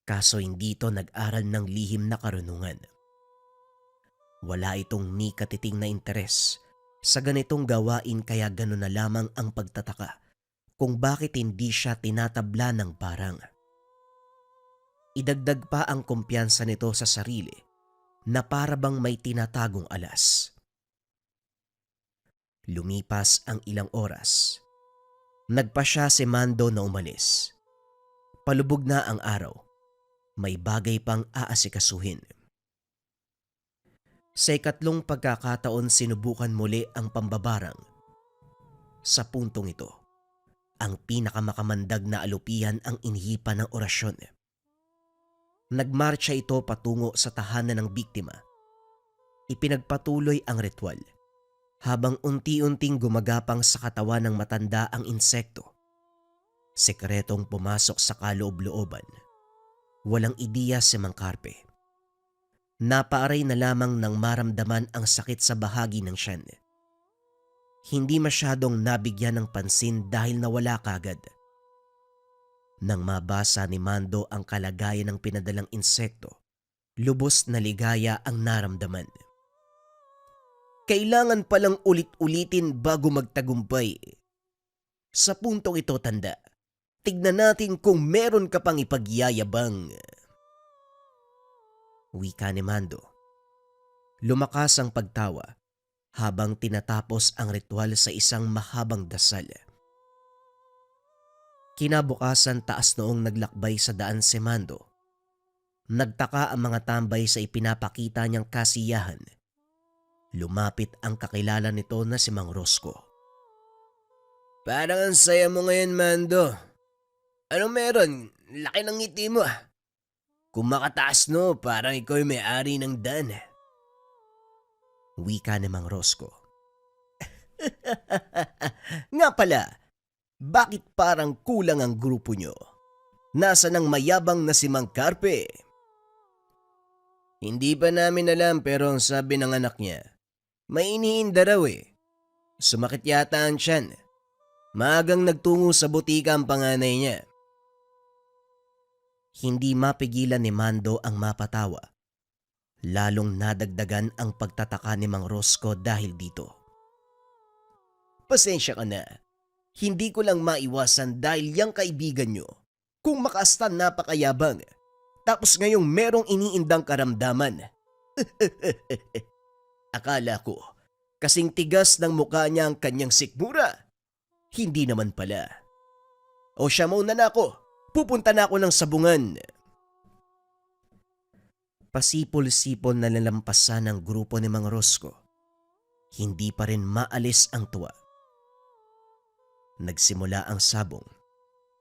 kaso hindi ito nag-aral ng lihim na karunungan. Wala itong ni katiting na interes sa ganitong gawain kaya gano'n na lamang ang pagtataka kung bakit hindi siya tinatabla ng parang. Idagdag pa ang kumpiyansa nito sa sarili na para bang may tinatagong alas. Lumipas ang ilang oras. Nagpa siya si Mando na umalis. Palubog na ang araw. May bagay pang aasikasuhin. Sa ikatlong pagkakataon sinubukan muli ang pambabarang. Sa puntong ito, ang pinakamakamandag na alupihan ang inhipan ng orasyon. Nagmarcha ito patungo sa tahanan ng biktima. Ipinagpatuloy ang ritual habang unti-unting gumagapang sa katawan ng matanda ang insekto. Sekretong pumasok sa kaloob-looban. Walang ideya si Mang Carpe. Napaaray na lamang nang maramdaman ang sakit sa bahagi ng tiyan. Hindi masyadong nabigyan ng pansin dahil nawala kagad. Nang mabasa ni Mando ang kalagayan ng pinadalang insekto, lubos na ligaya ang naramdaman. Kailangan palang ulit-ulitin bago magtagumpay. Sa puntong ito, tanda, tignan natin kung meron ka pang ipagyayabang. Wika ni Mando. Lumakas ang pagtawa habang tinatapos ang ritual sa isang mahabang dasal. Kinabukasan taas noong naglakbay sa daan si Mando. Nagtaka ang mga tambay sa ipinapakita niyang kasiyahan. Lumapit ang kakilala nito na si Mang Rosco. Parang ang saya mo ngayon, Mando. Anong meron? Laki ng ngiti mo. Kung makataas no, parang ikaw yung may-ari ng daan. Wika ni Mang Rosco. Nga pala, bakit parang kulang ang grupo nyo? Nasa nang mayabang na si Mang Carpe? Hindi pa namin alam pero ang sabi ng anak niya, may iniinda raw eh. Sumakit yata ang tiyan. Maagang nagtungo sa butika ang panganay niya. Hindi mapigilan ni Mando ang mapatawa. Lalong nadagdagan ang pagtataka ni Mang Rosco dahil dito. Pasensya ka na. Hindi ko lang maiwasan dahil yang kaibigan nyo, kung makastan napakayabang, tapos ngayong merong iniindang karamdaman. Akala ko, kasing tigas ng mukha niya ang kanyang sikmura. Hindi naman pala. O siya muna na ako. Pupunta na ako ng sabungan. Pasipol-sipol na lalampasan ng grupo ni Mang Rosco. Hindi pa rin maalis ang tuwa. Nagsimula ang sabong.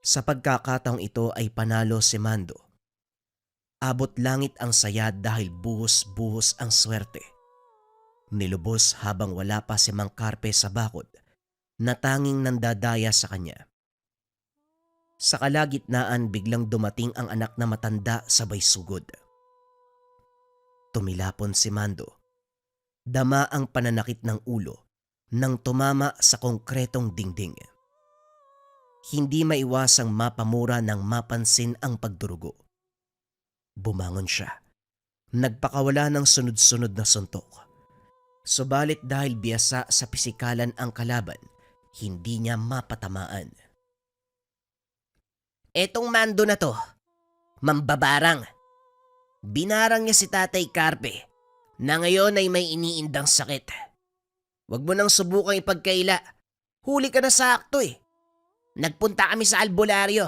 Sa pagkakataong ito ay panalo si Mando. Abot langit ang saya dahil buhos-buhos ang swerte. Nilubos habang wala pa si Mang Carpe sa bakod na tanging nandadaya sa kanya. Sa kalagitnaan biglang dumating ang anak na matanda sabay sugod. Tumilapon si Mando. Dama ang pananakit ng ulo nang tumama sa konkretong dingding. Hindi maiwasang mapamura nang mapansin ang pagdurugo. Bumangon siya. Nagpakawala ng sunod-sunod na suntok. Subalit dahil biyasa sa pisikalan ang kalaban, hindi niya mapatamaan. Etong Mando na to, mambabarang. Binarang niya si Tatay Carpe na ngayon ay may iniindang sakit. Huwag mo nang subukang ipagkaila. Huli ka na sakto eh. Nagpunta kami sa albularyo.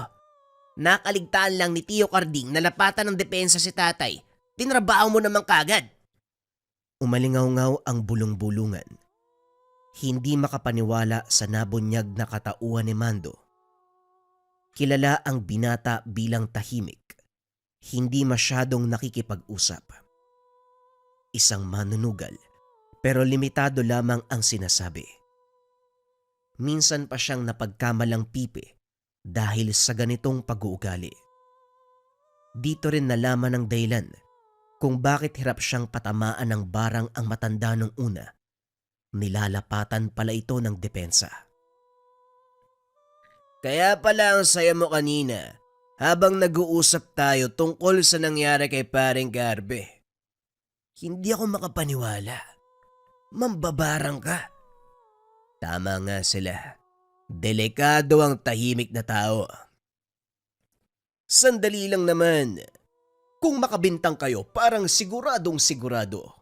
Nakaligtaan lang ni Tio Carding na lapatan ng depensa si Tatay. Tinrabaho mo naman kagad. Umalingaw-ngaw ang bulong-bulungan. Hindi makapaniwala sa nabunyag na katauhan ni Mando. Kilala ang binata bilang tahimik. Hindi masyadong nakikipag-usap. Isang manunugal, pero limitado lamang ang sinasabi. Minsan pa siyang napagkamalang pipi dahil sa ganitong pag-uugali. Dito rin nalaman ang dahilan kung bakit hirap siyang patamaan ng barang ang matanda nung una. Nilalapatan pala ito ng depensa. Kaya pala ang saya mo kanina habang nag-uusap tayo tungkol sa nangyari kay paring Garbe. Hindi ako makapaniwala. Mambabarang ka. Tama nga sila. Delikado ang tahimik na tao. Sandali lang naman. Kung makabintang kayo, parang siguradong sigurado.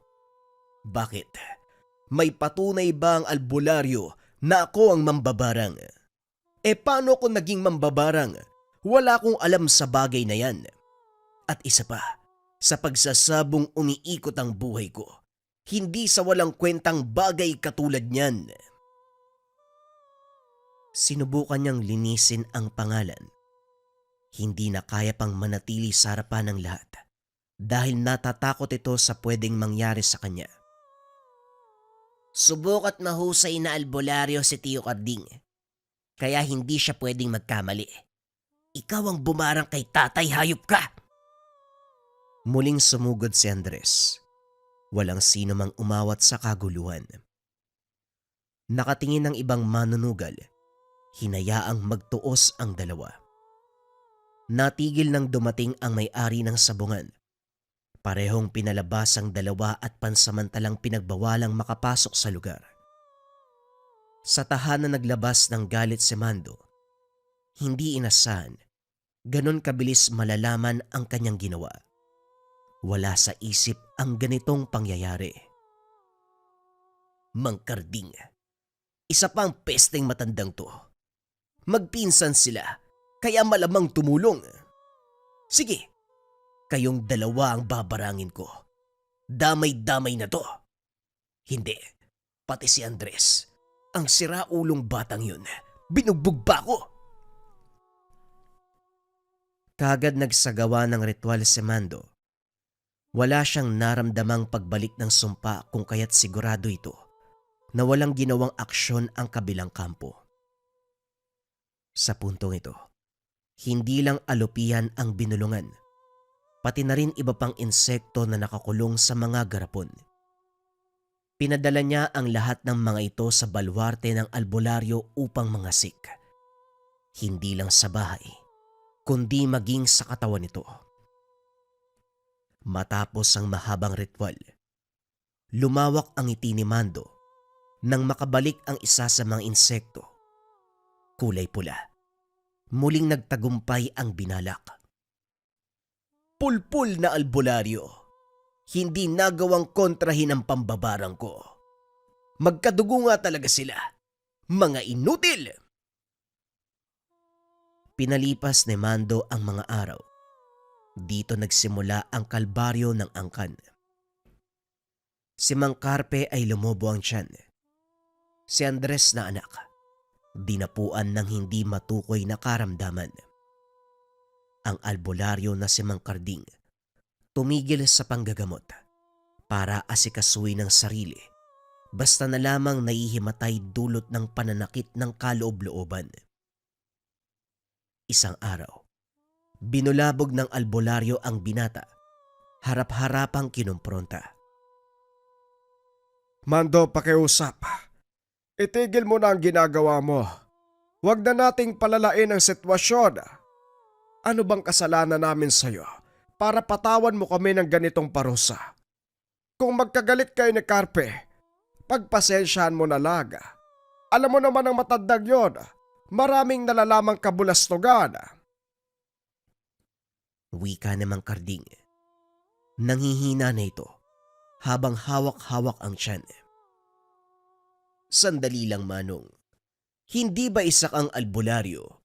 Bakit? May patunay ba ang albularyo na ako ang mambabarang? Paano ko naging mambabarang? Wala akong alam sa bagay na yan. At isa pa, sa pagsasabong umiikot ang buhay ko, hindi sa walang kwentang bagay katulad niyan. Sinubukan niyang linisin ang pangalan. Hindi na kaya pang manatili sa harapan ng lahat dahil natatakot ito sa pwedeng mangyari sa kanya. Subok at mahusay na albularyo si Tio Carding, kaya hindi siya pwedeng magkamali. Ikaw ang bumarang kay Tatay, hayop ka! Muling sumugod si Andres. Walang sino mang umawat sa kaguluhan. Nakatingin ng ibang manunugal. Hinayaang magtuos ang dalawa. Natigil nang dumating ang may-ari ng sabungan. Parehong pinalabas ang dalawa at pansamantalang pinagbawalang makapasok sa lugar. Sa tahanan naglabas ng galit si Mando. Hindi inasahan, ganon kabilis malalaman ang kanyang ginawa. Wala sa isip ang ganitong pangyayari. Mang Carding, isa pang pesteng matandang to. Magpinsan sila, kaya malamang tumulong. Sige, kayong dalawa ang babarangin ko. Damay-damay na to. Hindi, pati si Andres, ang siraulong batang yun, binugbog pa ako. Kagad nagsagawa ng ritual si Mando. Wala siyang naramdamang pagbalik ng sumpa kung kaya't sigurado ito na walang ginawang aksyon ang kabilang kampo. Sa puntong ito, hindi lang alupihan ang binulungan, pati na rin iba pang insekto na nakakulong sa mga garapon. Pinadala niya ang lahat ng mga ito sa balwarte ng albularyo upang mangasik. Hindi lang sa bahay, kundi maging sa katawan nito. Matapos ang mahabang ritual, lumawak ang ngiti ni Mando nang makabalik ang isa sa mga insekto. Kulay pula. Muling nagtagumpay ang binalak. Pulpul na albularyo. Hindi nagawang kontrahin ang pambabarang ko. Magkadugo nga talaga sila. Mga inutil! Pinalipas ni Mando ang mga araw. Dito nagsimula ang kalbaryo ng angkan. Si Mang Carpe ay lumobo ang tiyan. Si Andres na anak, dinapuan ng hindi matukoy na karamdaman. Ang albularyo na si Mang Carding tumigil sa panggagamot para asikasuhin ng sarili basta na lamang naihimatay dulot ng pananakit ng kaloob-looban. Isang araw, binulabog ng albularyo ang binata, harap-harapang kinumpronta. Mando, pakiusap. Itigil mo na ang ginagawa mo. Huwag na nating palalain ang sitwasyon. Ano bang kasalanan namin sa'yo para patawan mo kami ng ganitong parusa? Kung magkagalit kayo ni Carpe, pagpasensyahan mo na lang. Alam mo naman ang matandang yon, maraming nalalamang kabulastugan. Wika ni Mang Carding. Nanghihina na ito habang hawak-hawak ang tiyan. Sandali lang, Manong. Hindi ba isak ang albularyo?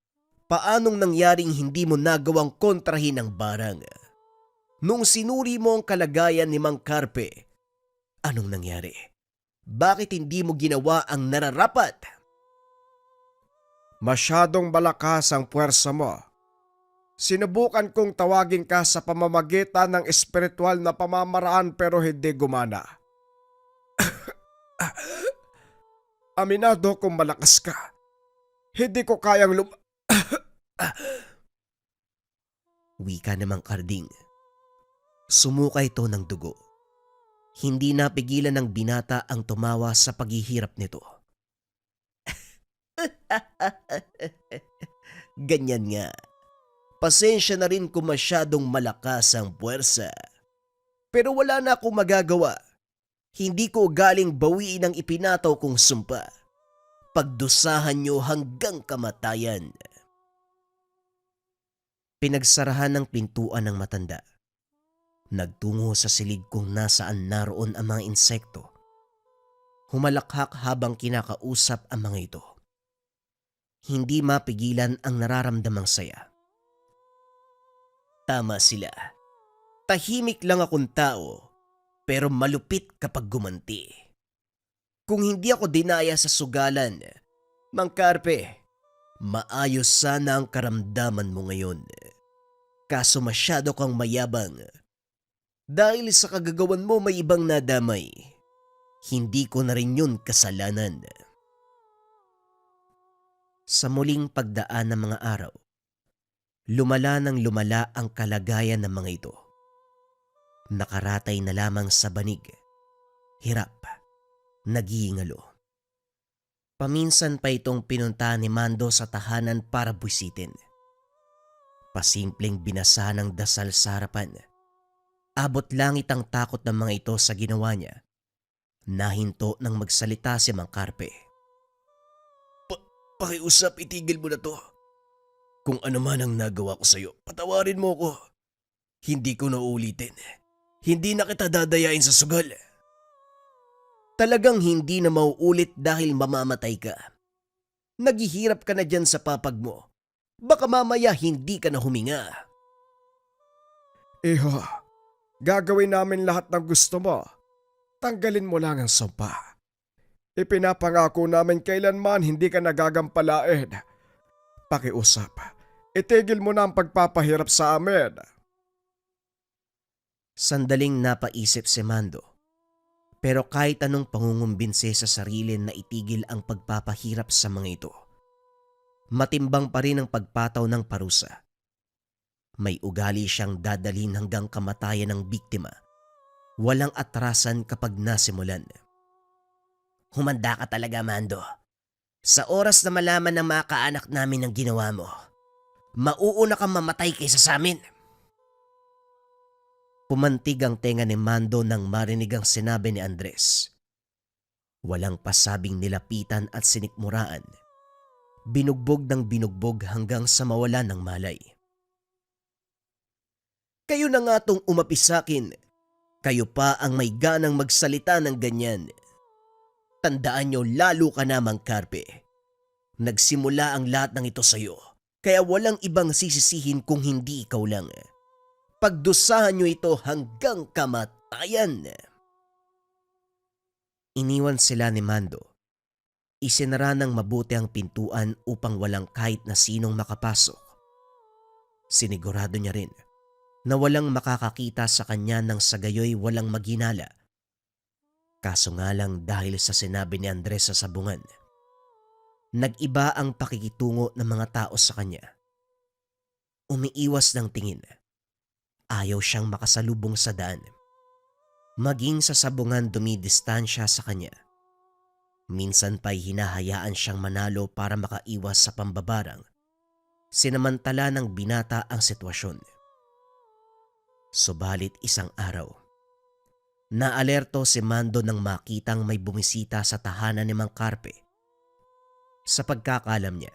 Paanong nangyaring hindi mo nagawang kontrahin ang barang? Nung sinuri mo ang kalagayan ni Mang Carpe, anong nangyari? Bakit hindi mo ginawa ang nararapat? Masyadong malakas ang puwersa mo. Sinubukan kong tawagin ka sa pamamagitan ng espiritual na pamamaraan pero hindi gumana. Aminado kung malakas ka. Hindi ko kayang Wika ni Mang Carding. Sumuka ito ng dugo. Hindi napigilan ng binata ang tumawa sa paghihirap nito. Ganyan nga. Pasensya na rin kung masyadong malakas ang puwersa. Pero wala na akong magagawa. Hindi ko galing bawiin ang ipinataw kong sumpa. Pagdusahan niyo hanggang kamatayan. Pinagsarahan ng pintuan ng matanda. Nagtungo sa silid kung nasaan naroon ang mga insekto. Humalakhak habang kinakausap ang mga ito. Hindi mapigilan ang nararamdamang saya. Tama sila. Tahimik lang akong tao, pero malupit kapag gumanti. Kung hindi ako dinaya sa sugalan, Mang Carpe, maayos sana ang karamdaman mo ngayon. Kaso masyado kang mayabang. Dahil sa kagagawan mo may ibang nadamay. Hindi ko na rin yun kasalanan. Sa muling pagdaan ng mga araw, lumala ng lumala ang kalagayan ng mga ito. Nakaratay na lamang sa banig, hirap, nagihingalo. Paminsan pa itong pinunta ni Mando sa tahanan para busitin. Pasimpleng binasa ng dasal sa harapan. Abot langit ang takot ng mga ito sa ginawa niya. Nahinto nang magsalita si Mang Carpe. Pakiusap, itigil mo na to. Kung ano man ang nagawa ko sa'yo, patawarin mo ko. Hindi ko na uulitin. Hindi na kita dadayain sa sugal. Talagang hindi na mauulit dahil mamamatay ka. Naghihirap ka na dyan sa papag mo. Baka mamaya hindi ka na huminga. Iho, gagawin namin lahat ng gusto mo. Tanggalin mo lang ang sumpa. Ipinapangako namin kailanman hindi ka nagagampalain. Pakiusap, itigil mo na ang pagpapahirap sa amin. Sandaling napaisip si Mando. Pero kahit anong pangungumbinse sa sarili na itigil ang pagpapahirap sa mga ito, matimbang pa rin ang pagpataw ng parusa. May ugali siyang dadalhin hanggang kamatayan ng biktima. Walang atrasan kapag nasimulan. Humanda ka talaga, Mando. Sa oras na malaman ng mga kaanak namin ang ginawa mo, mauuna kang mamatay kaysa sa amin. Pumantig ang tenga ni Mando nang marinig ang sinabi ni Andres. Walang pasabing nilapitan at sinikmuraan. Binugbog ng binugbog hanggang sa mawala ng malay. Kayo na nga tong umapi sakin. Kayo pa ang may ganang magsalita ng ganyan. Tandaan nyo, lalo ka na, Mang Carpe. Nagsimula ang lahat ng ito sa'yo, kaya walang ibang sisisihin kung hindi ikaw lang. Pagdusahan nyo ito hanggang kamatayan. Iniwan sila ni Mando. Isinara ng mabuti ang pintuan upang walang kahit na sinong makapasok. Sinigurado niya rin na walang makakakita sa kanya nang sa gayoy walang maghinala. Kaso nga lang dahil sa sinabi ni Andres sa sabungan, nag-iba ang pakikitungo ng mga tao sa kanya. Umiiwas ng tingin. Ayaw siyang makasalubong sa daan. Maging sa sabungan dumidistansya sa kanya. Minsan pa'y hinahayaan siyang manalo para makaiwas sa pambabarang. Sinamantala ng binata ang sitwasyon. Subalit isang araw, naalerto si Mando nang makitang may bumisita sa tahanan ni Mang Carpe. Sa pagkakalam niya,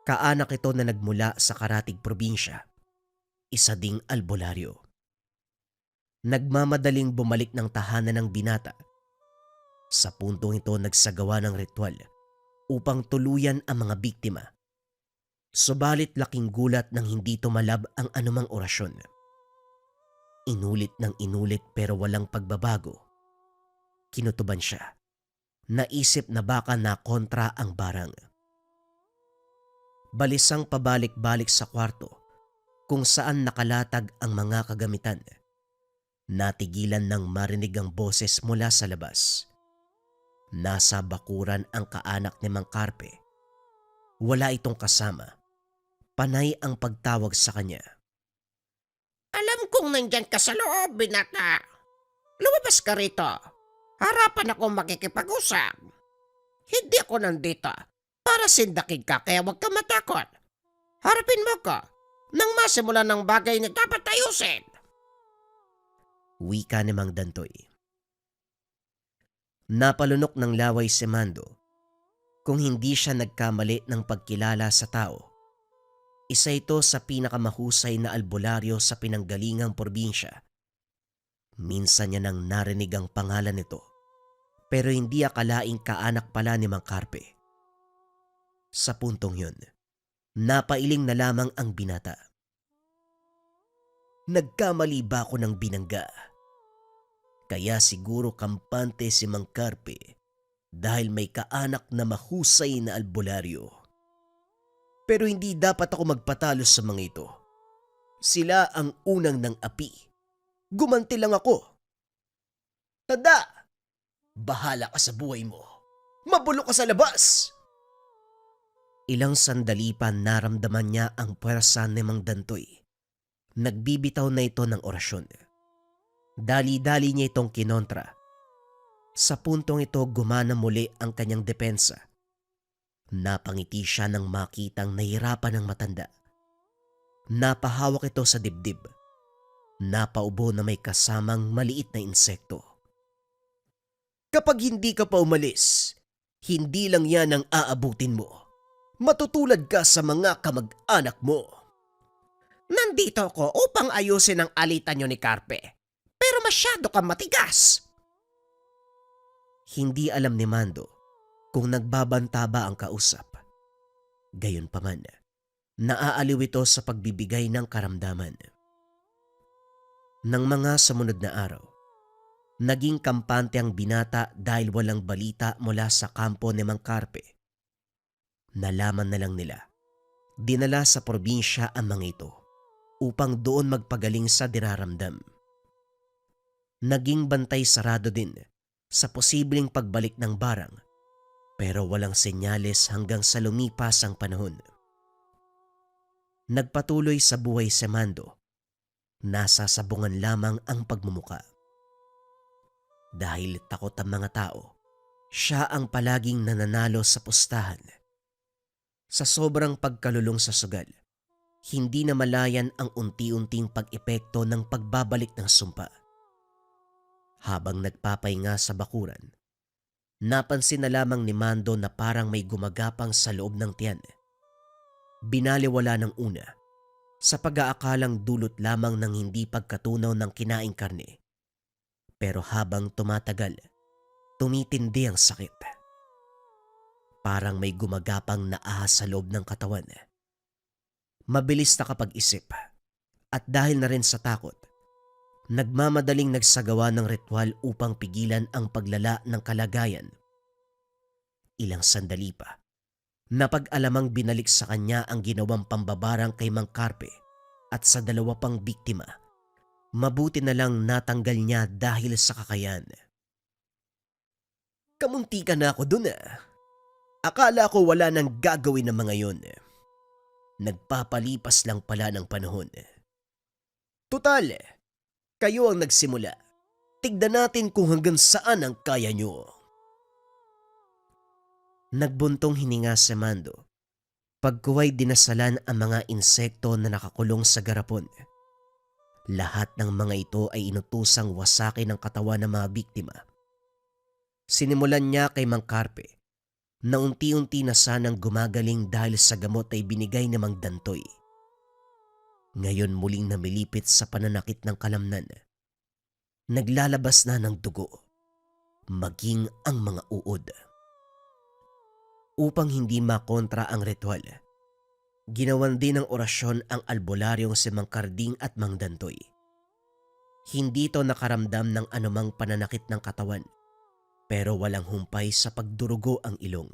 kaanak ito na nagmula sa karatig probinsya, isa ding albularyo. Nagmamadaling bumalik ng tahanan ng binata. Sa puntong ito nagsagawa ng ritual upang tuluyan ang mga biktima. Subalit laking gulat nang hindi tumalab ang anumang orasyon. Inulit ng inulit pero walang pagbabago. Kinutuban siya. Naisip na baka nakontra ang barang. Balisang pabalik-balik sa kwarto kung saan nakalatag ang mga kagamitan. Natigilan ng marinig ang boses mula sa labas. Nasa bakuran ang kaanak ni Mang Carpe. Wala itong kasama. Panay ang pagtawag sa kanya. Alam kong nandyan ka sa loob, binata. Lumabas ka rito. Harapan ako makikipag-usap. Hindi ako nandito para sindakin ka kaya huwag ka matakot. Harapin mo ko nang masimulan ng bagay na dapat ayusin. Wika ni Mang Dantoy. Napalunok ng laway si Mando. Kung hindi siya nagkamali ng pagkilala sa tao, isa ito sa pinakamahusay na albularyo sa pinanggalingang probinsya. Minsan niya nang narinig ang pangalan nito, pero hindi akalaing kaanak pala ni Mang Carpe. Sa puntong yun, napailing na lamang ang binata. Nagkamali ba ako ng binangga? Kaya siguro kampante si Mang Carpe dahil may kaanak na mahusay na albularyo. Pero hindi dapat ako magpatalo sa mga ito. Sila ang unang ng api. Gumanti lang ako. Tanda! Bahala ka sa buhay mo. Mabulok ka sa labas! Ilang sandali pa naramdaman niya ang puwersa ni Mang Dantoy. Nagbibitaw na ito ng orasyon. Dali-dali niya itong kinontra. Sa puntong ito gumana muli ang kanyang depensa. Napangiti siya nang makitang nahirapan ng matanda. Napahawak ito sa dibdib. Napaubo na may kasamang maliit na insekto. Kapag hindi ka pa umalis, hindi lang yan ang aabutin mo. Matutulad ka sa mga kamag-anak mo. Nandito ako upang ayusin ang alitan nyo ni Carpe. Pero masyado kang matigas. Hindi alam ni Mando kung nagbabanta ba ang kausap. Gayunpaman, naaaliw ito sa pagbibigay ng karamdaman. Nang mga sumunod na araw, naging kampante ang binata dahil walang balita mula sa kampo ni Mang Carpe. Nalaman na lang nila. Dinala sa probinsya ang mga ito upang doon magpagaling sa dinaramdam. Naging bantay sarado din sa posibleng pagbalik ng barang pero walang senyales hanggang sa lumipas ang panahon. Nagpatuloy sa buhay si Mando. Nasa sabungan lamang ang pagmumuka. Dahil takot ang mga tao, siya ang palaging nananalo sa pustahan. Sa sobrang pagkalulong sa sugal, hindi na malayan ang unti-unting pag-epekto ng pagbabalik ng sumpa. Habang nagpapahinga sa bakuran, napansin na lamang ni Mando na parang may gumagapang sa loob ng tiyan. Binaliwala ng una sa pag-aakalang dulot lamang ng hindi pagkatunaw ng kinaing karne. Pero habang tumatagal, tumitindi ang sakit. Parang may gumagapang na ahas sa loob ng katawan. Mabilis na kapag-isip at dahil na rin sa takot, nagmamadaling nagsagawa ng ritual upang pigilan ang paglala ng kalagayan. Ilang sandali pa, napag-alamang binalik sa kanya ang ginawang pambabarang kay Mang Carpe at sa dalawa pang biktima. Mabuti na lang natanggal niya dahil sa kakayan. Kamunti ka na ako dun ah. Akala ko wala nang gagawin ng mga yon. Nagpapalipas lang pala ng panahon. Tutal, kayo ang nagsimula. Tignan natin kung hanggang saan ang kaya nyo. Nagbuntong hininga si Mando. Pagkuway dinasalan ang mga insekto na nakakulong sa garapon. Lahat ng mga ito ay inutusang wasakin ang katawan ng mga biktima. Sinimulan niya kay Mang Carpe na unti-unti na sanang gumagaling dahil sa gamot ay binigay ni Mang Dantoy. Ngayon muling namilipit sa pananakit ng kalamnan. Naglalabas na ng dugo, maging ang mga uod. Upang hindi makontra ang ritual, ginawan din ng orasyon ang albularyong si Mang Karding at Mang Dantoy. Hindi ito nakaramdam ng anumang pananakit ng katawan, pero walang humpay sa pagdurugo ang ilong.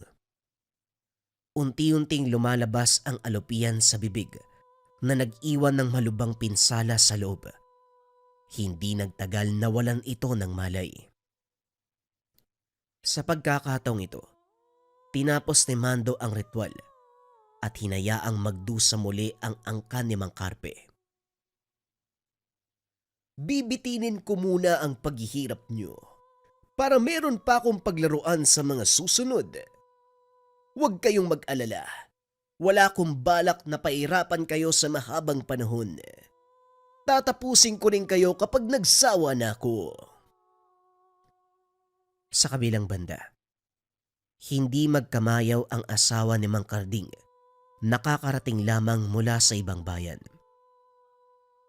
Unti-unting lumalabas ang alopian sa bibig na nag-iwan ng malubang pinsala sa loob. Hindi nagtagal nawalan ito ng malay. Sa pagkakataong ito, tinapos ni Mando ang ritual at hinayaang magdusa muli ang angkan ni Mang Carpe. Bibitinin ko muna ang paghihirap nyo para meron pa akong paglaruan sa mga susunod. Huwag kayong mag-alala. Wala akong balak na pairapan kayo sa mahabang panahon. Tatapusin ko rin kayo kapag nagsawa na ako. Sa kabilang banda, hindi magkamayaw ang asawa ni Mang Karding. Nakakarating lamang mula sa ibang bayan.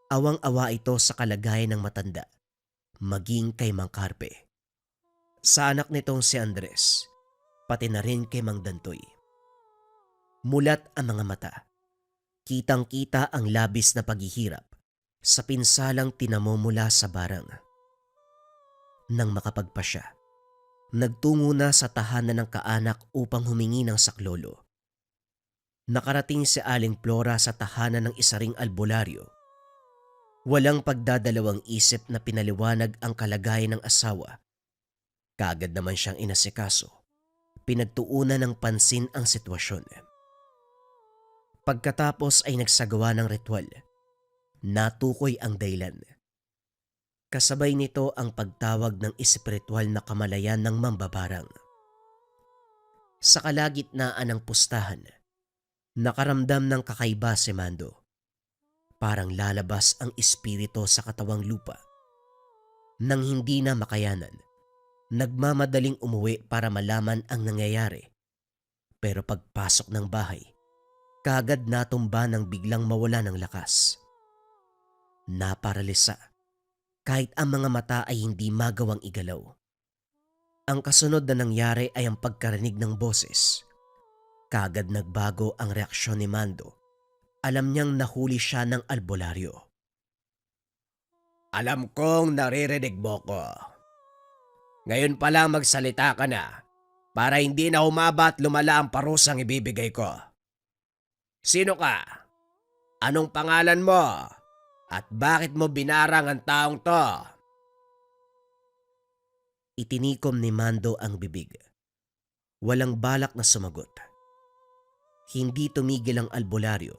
Awang-awa ito sa kalagayan ng matanda, maging kay Mang Carpe. Sa anak nitong si Andres, pati na rin kay Mang Dantoy. Mulat ang mga mata. Kitang-kita ang labis na paghihirap sa pinsalang tinamo mula sa barang. Nang makapagpasya, nagtungo na sa tahanan ng kaanak upang humingi ng saklolo. Nakarating si Aling Flora sa tahanan ng isa ring albularyo. Walang pagdadalawang isip na pinaliwanag ang kalagayan ng asawa. Kaagad naman siyang inasikaso. Pinagtuunan ng pansin ang sitwasyon. Pagkatapos ay nagsagawa ng ritual. Natukoy ang dahilan. Kasabay nito ang pagtawag ng espiritual na kamalayan ng mambabarang. Sa kalagitnaan ng pustahan, nakaramdam ng kakaiba si Mando. Parang lalabas ang espiritu sa katawang lupa. Nang hindi na makayanan, nagmamadaling umuwi para malaman ang nangyayari. Pero pagpasok ng bahay, kaagad natumba nang biglang mawala ng lakas. Naparalisa, kahit ang mga mata ay hindi magawang igalaw. Ang kasunod na nangyari ay ang pagkarinig ng boses. Kaagad nagbago ang reaksyon ni Mando. Alam niyang nahuli siya ng albularyo. Alam kong naririnig mo ko. Ngayon pa lang magsalita ka na para hindi na humaba at lumala ang parusang ibibigay ko. Sino ka? Anong pangalan mo? At bakit mo binarang ang taong to? Itinikom ni Mando ang bibig. Walang balak na sumagot. Hindi tumigil ang albularyo.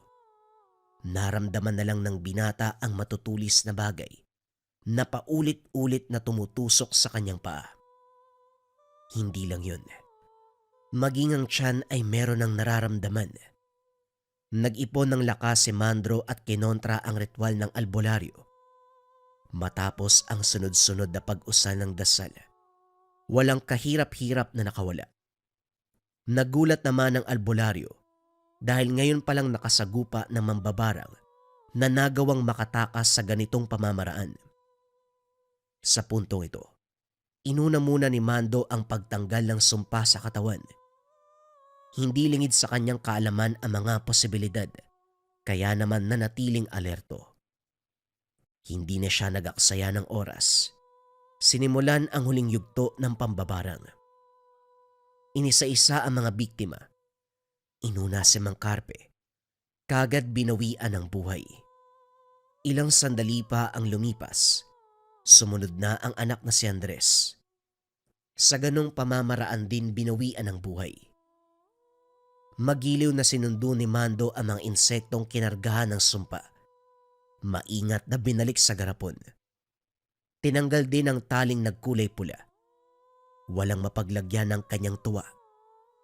Naramdaman na lang ng binata ang matutulis na bagay na paulit-ulit na tumutusok sa kanyang paa. Hindi lang yun. Maging ang tiyan ay meron ng nararamdaman. Nag-ipon ng lakas si Mandro at kinontra ang ritual ng albularyo. Matapos ang sunod-sunod na pag-usal ng dasal, walang kahirap-hirap na nakawala. Nagulat naman ang albularyo dahil ngayon palang nakasagupa ng mambabarang na nagawang makatakas sa ganitong pamamaraan. Sa puntong ito, inuna muna ni Mando ang pagtanggal ng sumpa sa katawan. Hindi lingid sa kanyang kaalaman ang mga posibilidad, kaya naman nanatiling alerto. Hindi na siya nag-aksaya ng oras. Sinimulan ang huling yugto ng pambabarang. Inisa-isa ang mga biktima. Inuna si Mang Carpe. Kagad binawian ng buhay. Ilang sandali pa ang lumipas. Sumunod na ang anak na si Andres. Sa ganong pamamaraan din binawian ng buhay. Magiliw na sinundo ni Mando ang mga insektong kinargahan ng sumpa. Maingat na binalik sa garapon. Tinanggal din ang taling nagkulay pula. Walang mapaglagyan ng kanyang tuwa.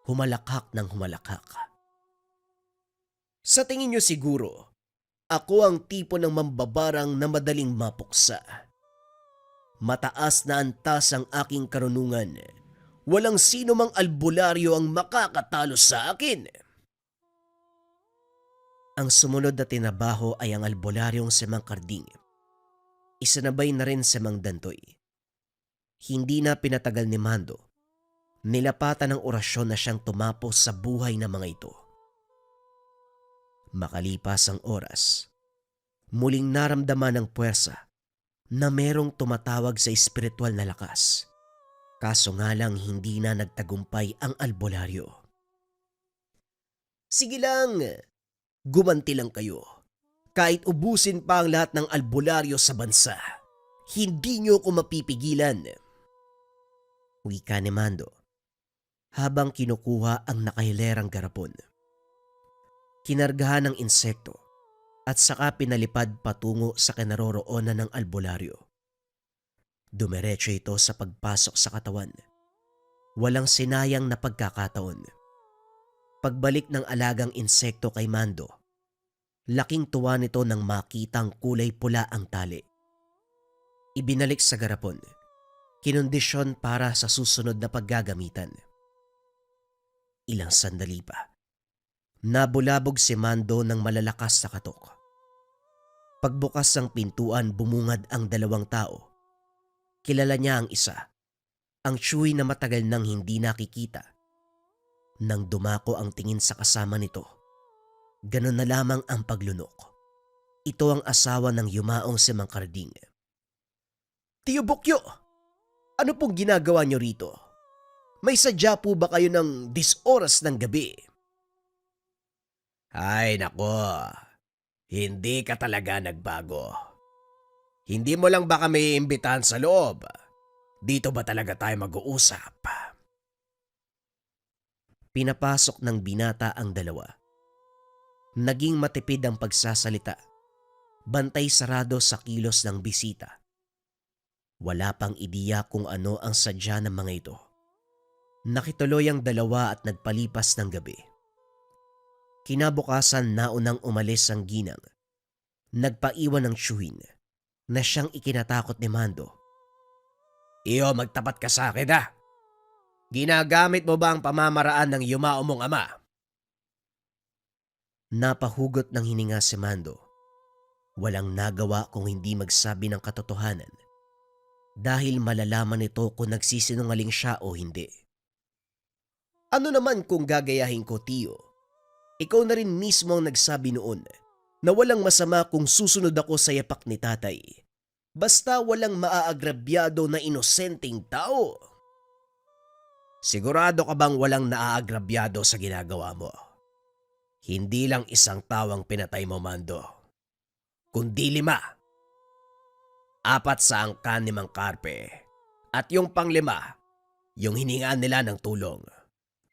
Humalakhak ng humalakhak. Sa tingin niyo siguro, ako ang tipo ng mambabarang na madaling mapuksa. Mataas na antas ang aking karunungan. Walang sino mang albularyo ang makakatalo sa akin. Ang sumunod na tinabaho ay ang albularyong si Mang Karding. Isanabay na rin si Mang Dantoy. Hindi na pinatagal ni Mando. Nilapatan ng orasyon na siyang tumapos sa buhay ng mga ito. Makalipas ang oras, muling naramdaman ng puwersa na merong tumatawag sa espiritual na lakas. Kaso nga lang hindi na nagtagumpay ang albularyo. Sige lang, gumanti lang kayo. Kahit ubusin pa ang lahat ng albularyo sa bansa, hindi niyo ko mapipigilan. Wika ni Mando habang kinukuha ang nakahilerang garapon. Kinargahan ng insekto at saka pinalipad patungo sa kinaroroonan ng albularyo. Dumiretso ito sa pagpasok sa katawan. Walang sinayang na pagkakataon. Pagbalik ng alagang insekto kay Mando, laking tuwa nito nang makitang kulay pula ang tali. Ibinalik sa garapon, kinondisyon para sa susunod na paggagamitan. Ilang sandali pa, nabulabog si Mando ng malalakas na katok. Pagbukas ng pintuan, bumungad ang dalawang tao. Kilala niya ang isa, ang Chuy na matagal nang hindi nakikita. Nang dumako ang tingin sa kasama nito, ganun na lamang ang paglunok. Ito ang asawa ng yumaong si Mang Karding. Tiyo Bukyo, ano pong ginagawa niyo rito? May sadya po ba kayo ng 10 oras ng gabi? Ay nako, hindi ka talaga nagbago. Hindi mo lang ba kami iimbitahan sa loob? Dito ba talaga tayo mag-uusap? Pinapasok ng binata ang dalawa. Naging matipid ang pagsasalita. Bantay sarado sa kilos ng bisita. Wala pang ideya kung ano ang sadya ng mga ito. Nakituloy ang dalawa at nagpalipas ng gabi. Kinabukasan naunang umalis ang ginang. Nagpaiwan ng tsuhin na siyang ikinatakot ni Mando. Iyo, magtapat ka sa akin ha. Ginagamit mo ba ang pamamaraan ng yumao mong ama? Napahugot ng hininga si Mando. Walang nagawa kung hindi magsabi ng katotohanan. Dahil malalaman nito kung nagsisinungaling siya o hindi. Ano naman kung gagayahin ko, Tiyo? Ikaw na rin mismo ang nagsabi noon na walang masama kung susunod ako sa yapak ni tatay. Basta walang maaagrabyado na inosenteng tao. Sigurado ka bang walang naaagrabyado sa ginagawa mo? Hindi lang isang tawang pinatay mo, Mando, kundi 5. 4 sa angkan ni Mang Carpe at yung pang-5, yung hiningaan nila ng tulong.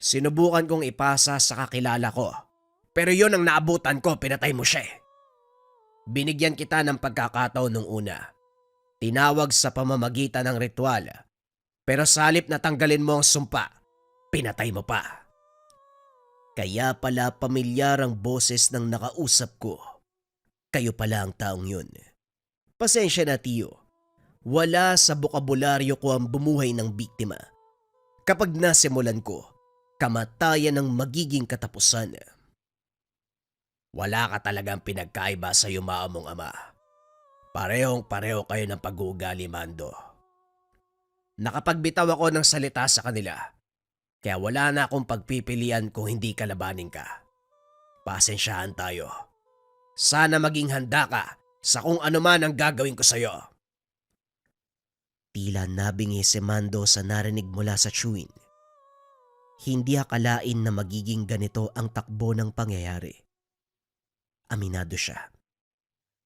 Sinubukan kong ipasa sa kakilala ko, pero yun ang naabutan ko, pinatay mo siya. Binigyan kita ng pagkakataon nung una. Tinawag sa pamamagitan ng ritual. Pero sa halip na tanggalin mo ang sumpa, pinatay mo pa. Kaya pala pamilyar ang boses ng nakausap ko. Kayo pala ang taong yun. Pasensya na, Tiyo. Wala sa bokabularyo ko ang bumuhay ng biktima. Kapag nasimulan ko, kamatayan ang magiging katapusan. Wala ka talagang pinagkaiba sa yumaong mong ama. Parehong-pareho kayo ng pag-uugali, Mando. Nakapagbitaw ako ng salita sa kanila, kaya wala na akong pagpipilian kung hindi kalabanin ka. Pasensyahan tayo. Sana maging handa ka sa kung ano man ang gagawin ko sa'yo. Tila nabingi si Mando sa narinig mula sa chewin. Hindi akalain na magiging ganito ang takbo ng pangyayari. Aminado siya.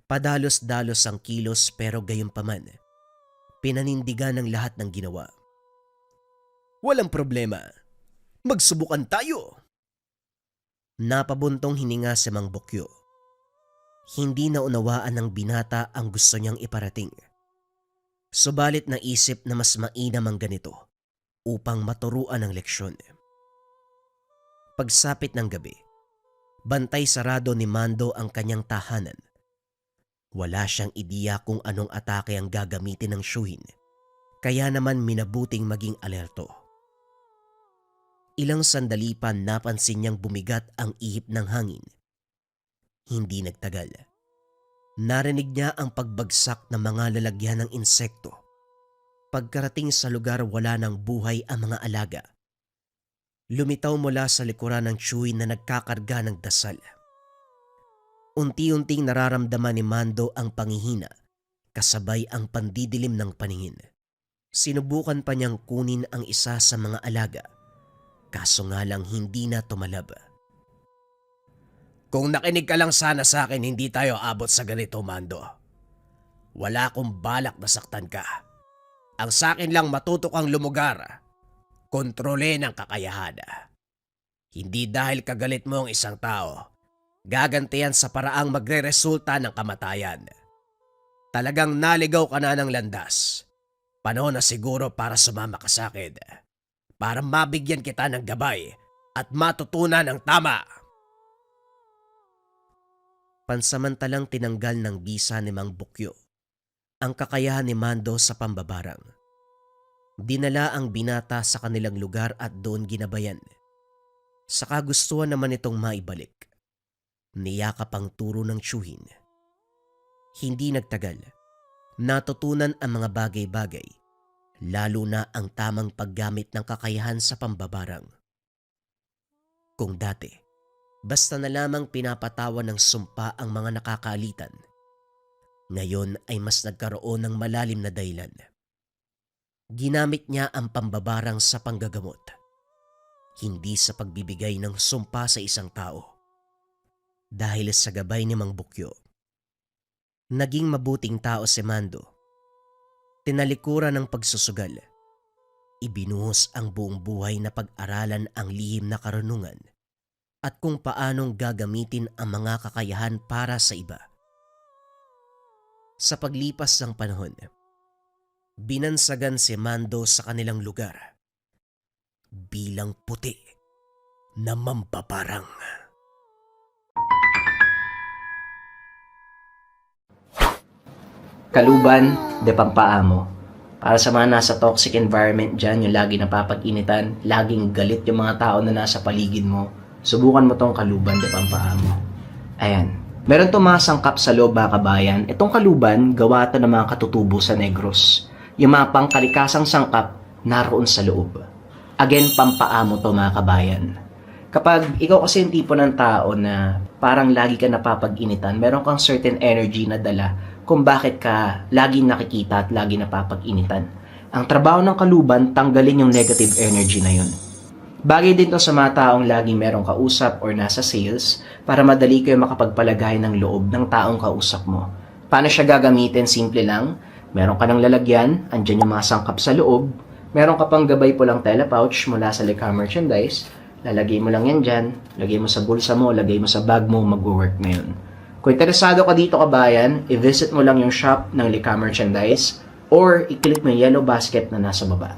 Padalos-dalos ang kilos pero gayunpaman, pinanindigan ng lahat ng ginawa. Walang problema. Magsubukan tayo. Napabuntong hininga si Mang Bokyo. Hindi na unawaan ng binata ang gusto niyang iparating. Subalit naisip na mas mainam ang ganito upang maturuan ang leksyon. Pagsapit ng gabi, bantay sarado ni Mando ang kanyang tahanan. Wala siyang ideya kung anong atake ang gagamitin ng Shuhin, kaya naman minabuting maging alerto. Ilang sandali pa napansin niyang bumigat ang ihip ng hangin. Hindi nagtagal. Narinig niya ang pagbagsak ng mga lalagyan ng insekto. Pagkarating sa lugar wala ng buhay ang mga alaga. Lumitaw mula sa likuran ng Shuhin na nagkakarga ng dasal. Unti-unting nararamdaman ni Mando ang panghihina, kasabay ang pandidilim ng paningin. Sinubukan pa niyang kunin ang isa sa mga alaga, kaso nga lang hindi na tumalab. Kung nakinig ka lang sana sa akin, hindi tayo abot sa ganito, Mando. Wala akong balak na saktan ka. Ang sa akin lang matuto kang lumugar. Kontrolin ang kakayahan. Hindi dahil kagalit mo ang isang tao, gagantihan sa paraang magre-resulta ng kamatayan. Talagang naligaw ka na ng landas. Panahon na siguro para sumama ka sa akin. Para mabigyan kita ng gabay at matutunan ang tama. Pansamantalang tinanggal ng bisa ni Mang Bokyo ang kakayahan ni Mando sa pambabarang. Dinala ang binata sa kanilang lugar at doon ginabayan. Sa kagustuhan naman itong maibalik, niyakap ang turo ng Shuhin. Hindi nagtagal, natutunan ang mga bagay-bagay, lalo na ang tamang paggamit ng kakayahan sa pambabarang. Kung dati, basta na lamang pinapatawan ng sumpa ang mga nakakaalitan, ngayon ay mas nagkaroon ng malalim na dahilan. Ginamit niya ang pambabarang sa panggagamot, hindi sa pagbibigay ng sumpa sa isang tao. Dahil sa gabay ni Mang Bokyo, naging mabuting tao si Mando. Tinalikuran ng pagsusugal, ibinuhos ang buong buhay na pag-aralan ang lihim na karunungan at kung paanong gagamitin ang mga kakayahan para sa iba. Sa paglipas ng panahon, binansagan si Mando sa kanilang lugar bilang puti na mambabarang. Kaluban de Pampaamo. Para sa mga nasa toxic environment dyan, yung lagi napapag-initan, laging galit yung mga tao na nasa paligid mo, subukan mo tong Kaluban de Pampaamo. Ayan. Meron itong mga sangkap sa loob, mga kabayan. Itong kaluban, gawa ito ng mga katutubo sa Negros. Yung mga pangkalikasang sangkap, naroon sa loob. Again, pampaamo to, mga kabayan. Kapag ikaw kasi yung tipo ng tao na parang lagi ka napapag-initan, meron kang certain energy na dala kung bakit ka laging nakikita at lagi napapag-initan. Ang trabaho ng kaluban, tanggalin yung negative energy na yun. Bagay din to sa mga taong laging merong kausap or nasa sales para madali kayo makapagpalagay ng loob ng taong kausap mo. Paano siya gagamitin? Simple lang. Meron ka ng lalagyan, andyan yung mga sangkap sa loob. Meron ka pang gabay pulang telepouch mula sa Lika Merchandise. Lalagay mo lang yan dyan, lagay mo sa bulsa mo, lagay mo sa bag mo, mag-work na yun. Kung interesado ka dito kabayan, i-visit mo lang yung shop ng Lika Merchandise or i-click mo yung yellow basket na nasa baba.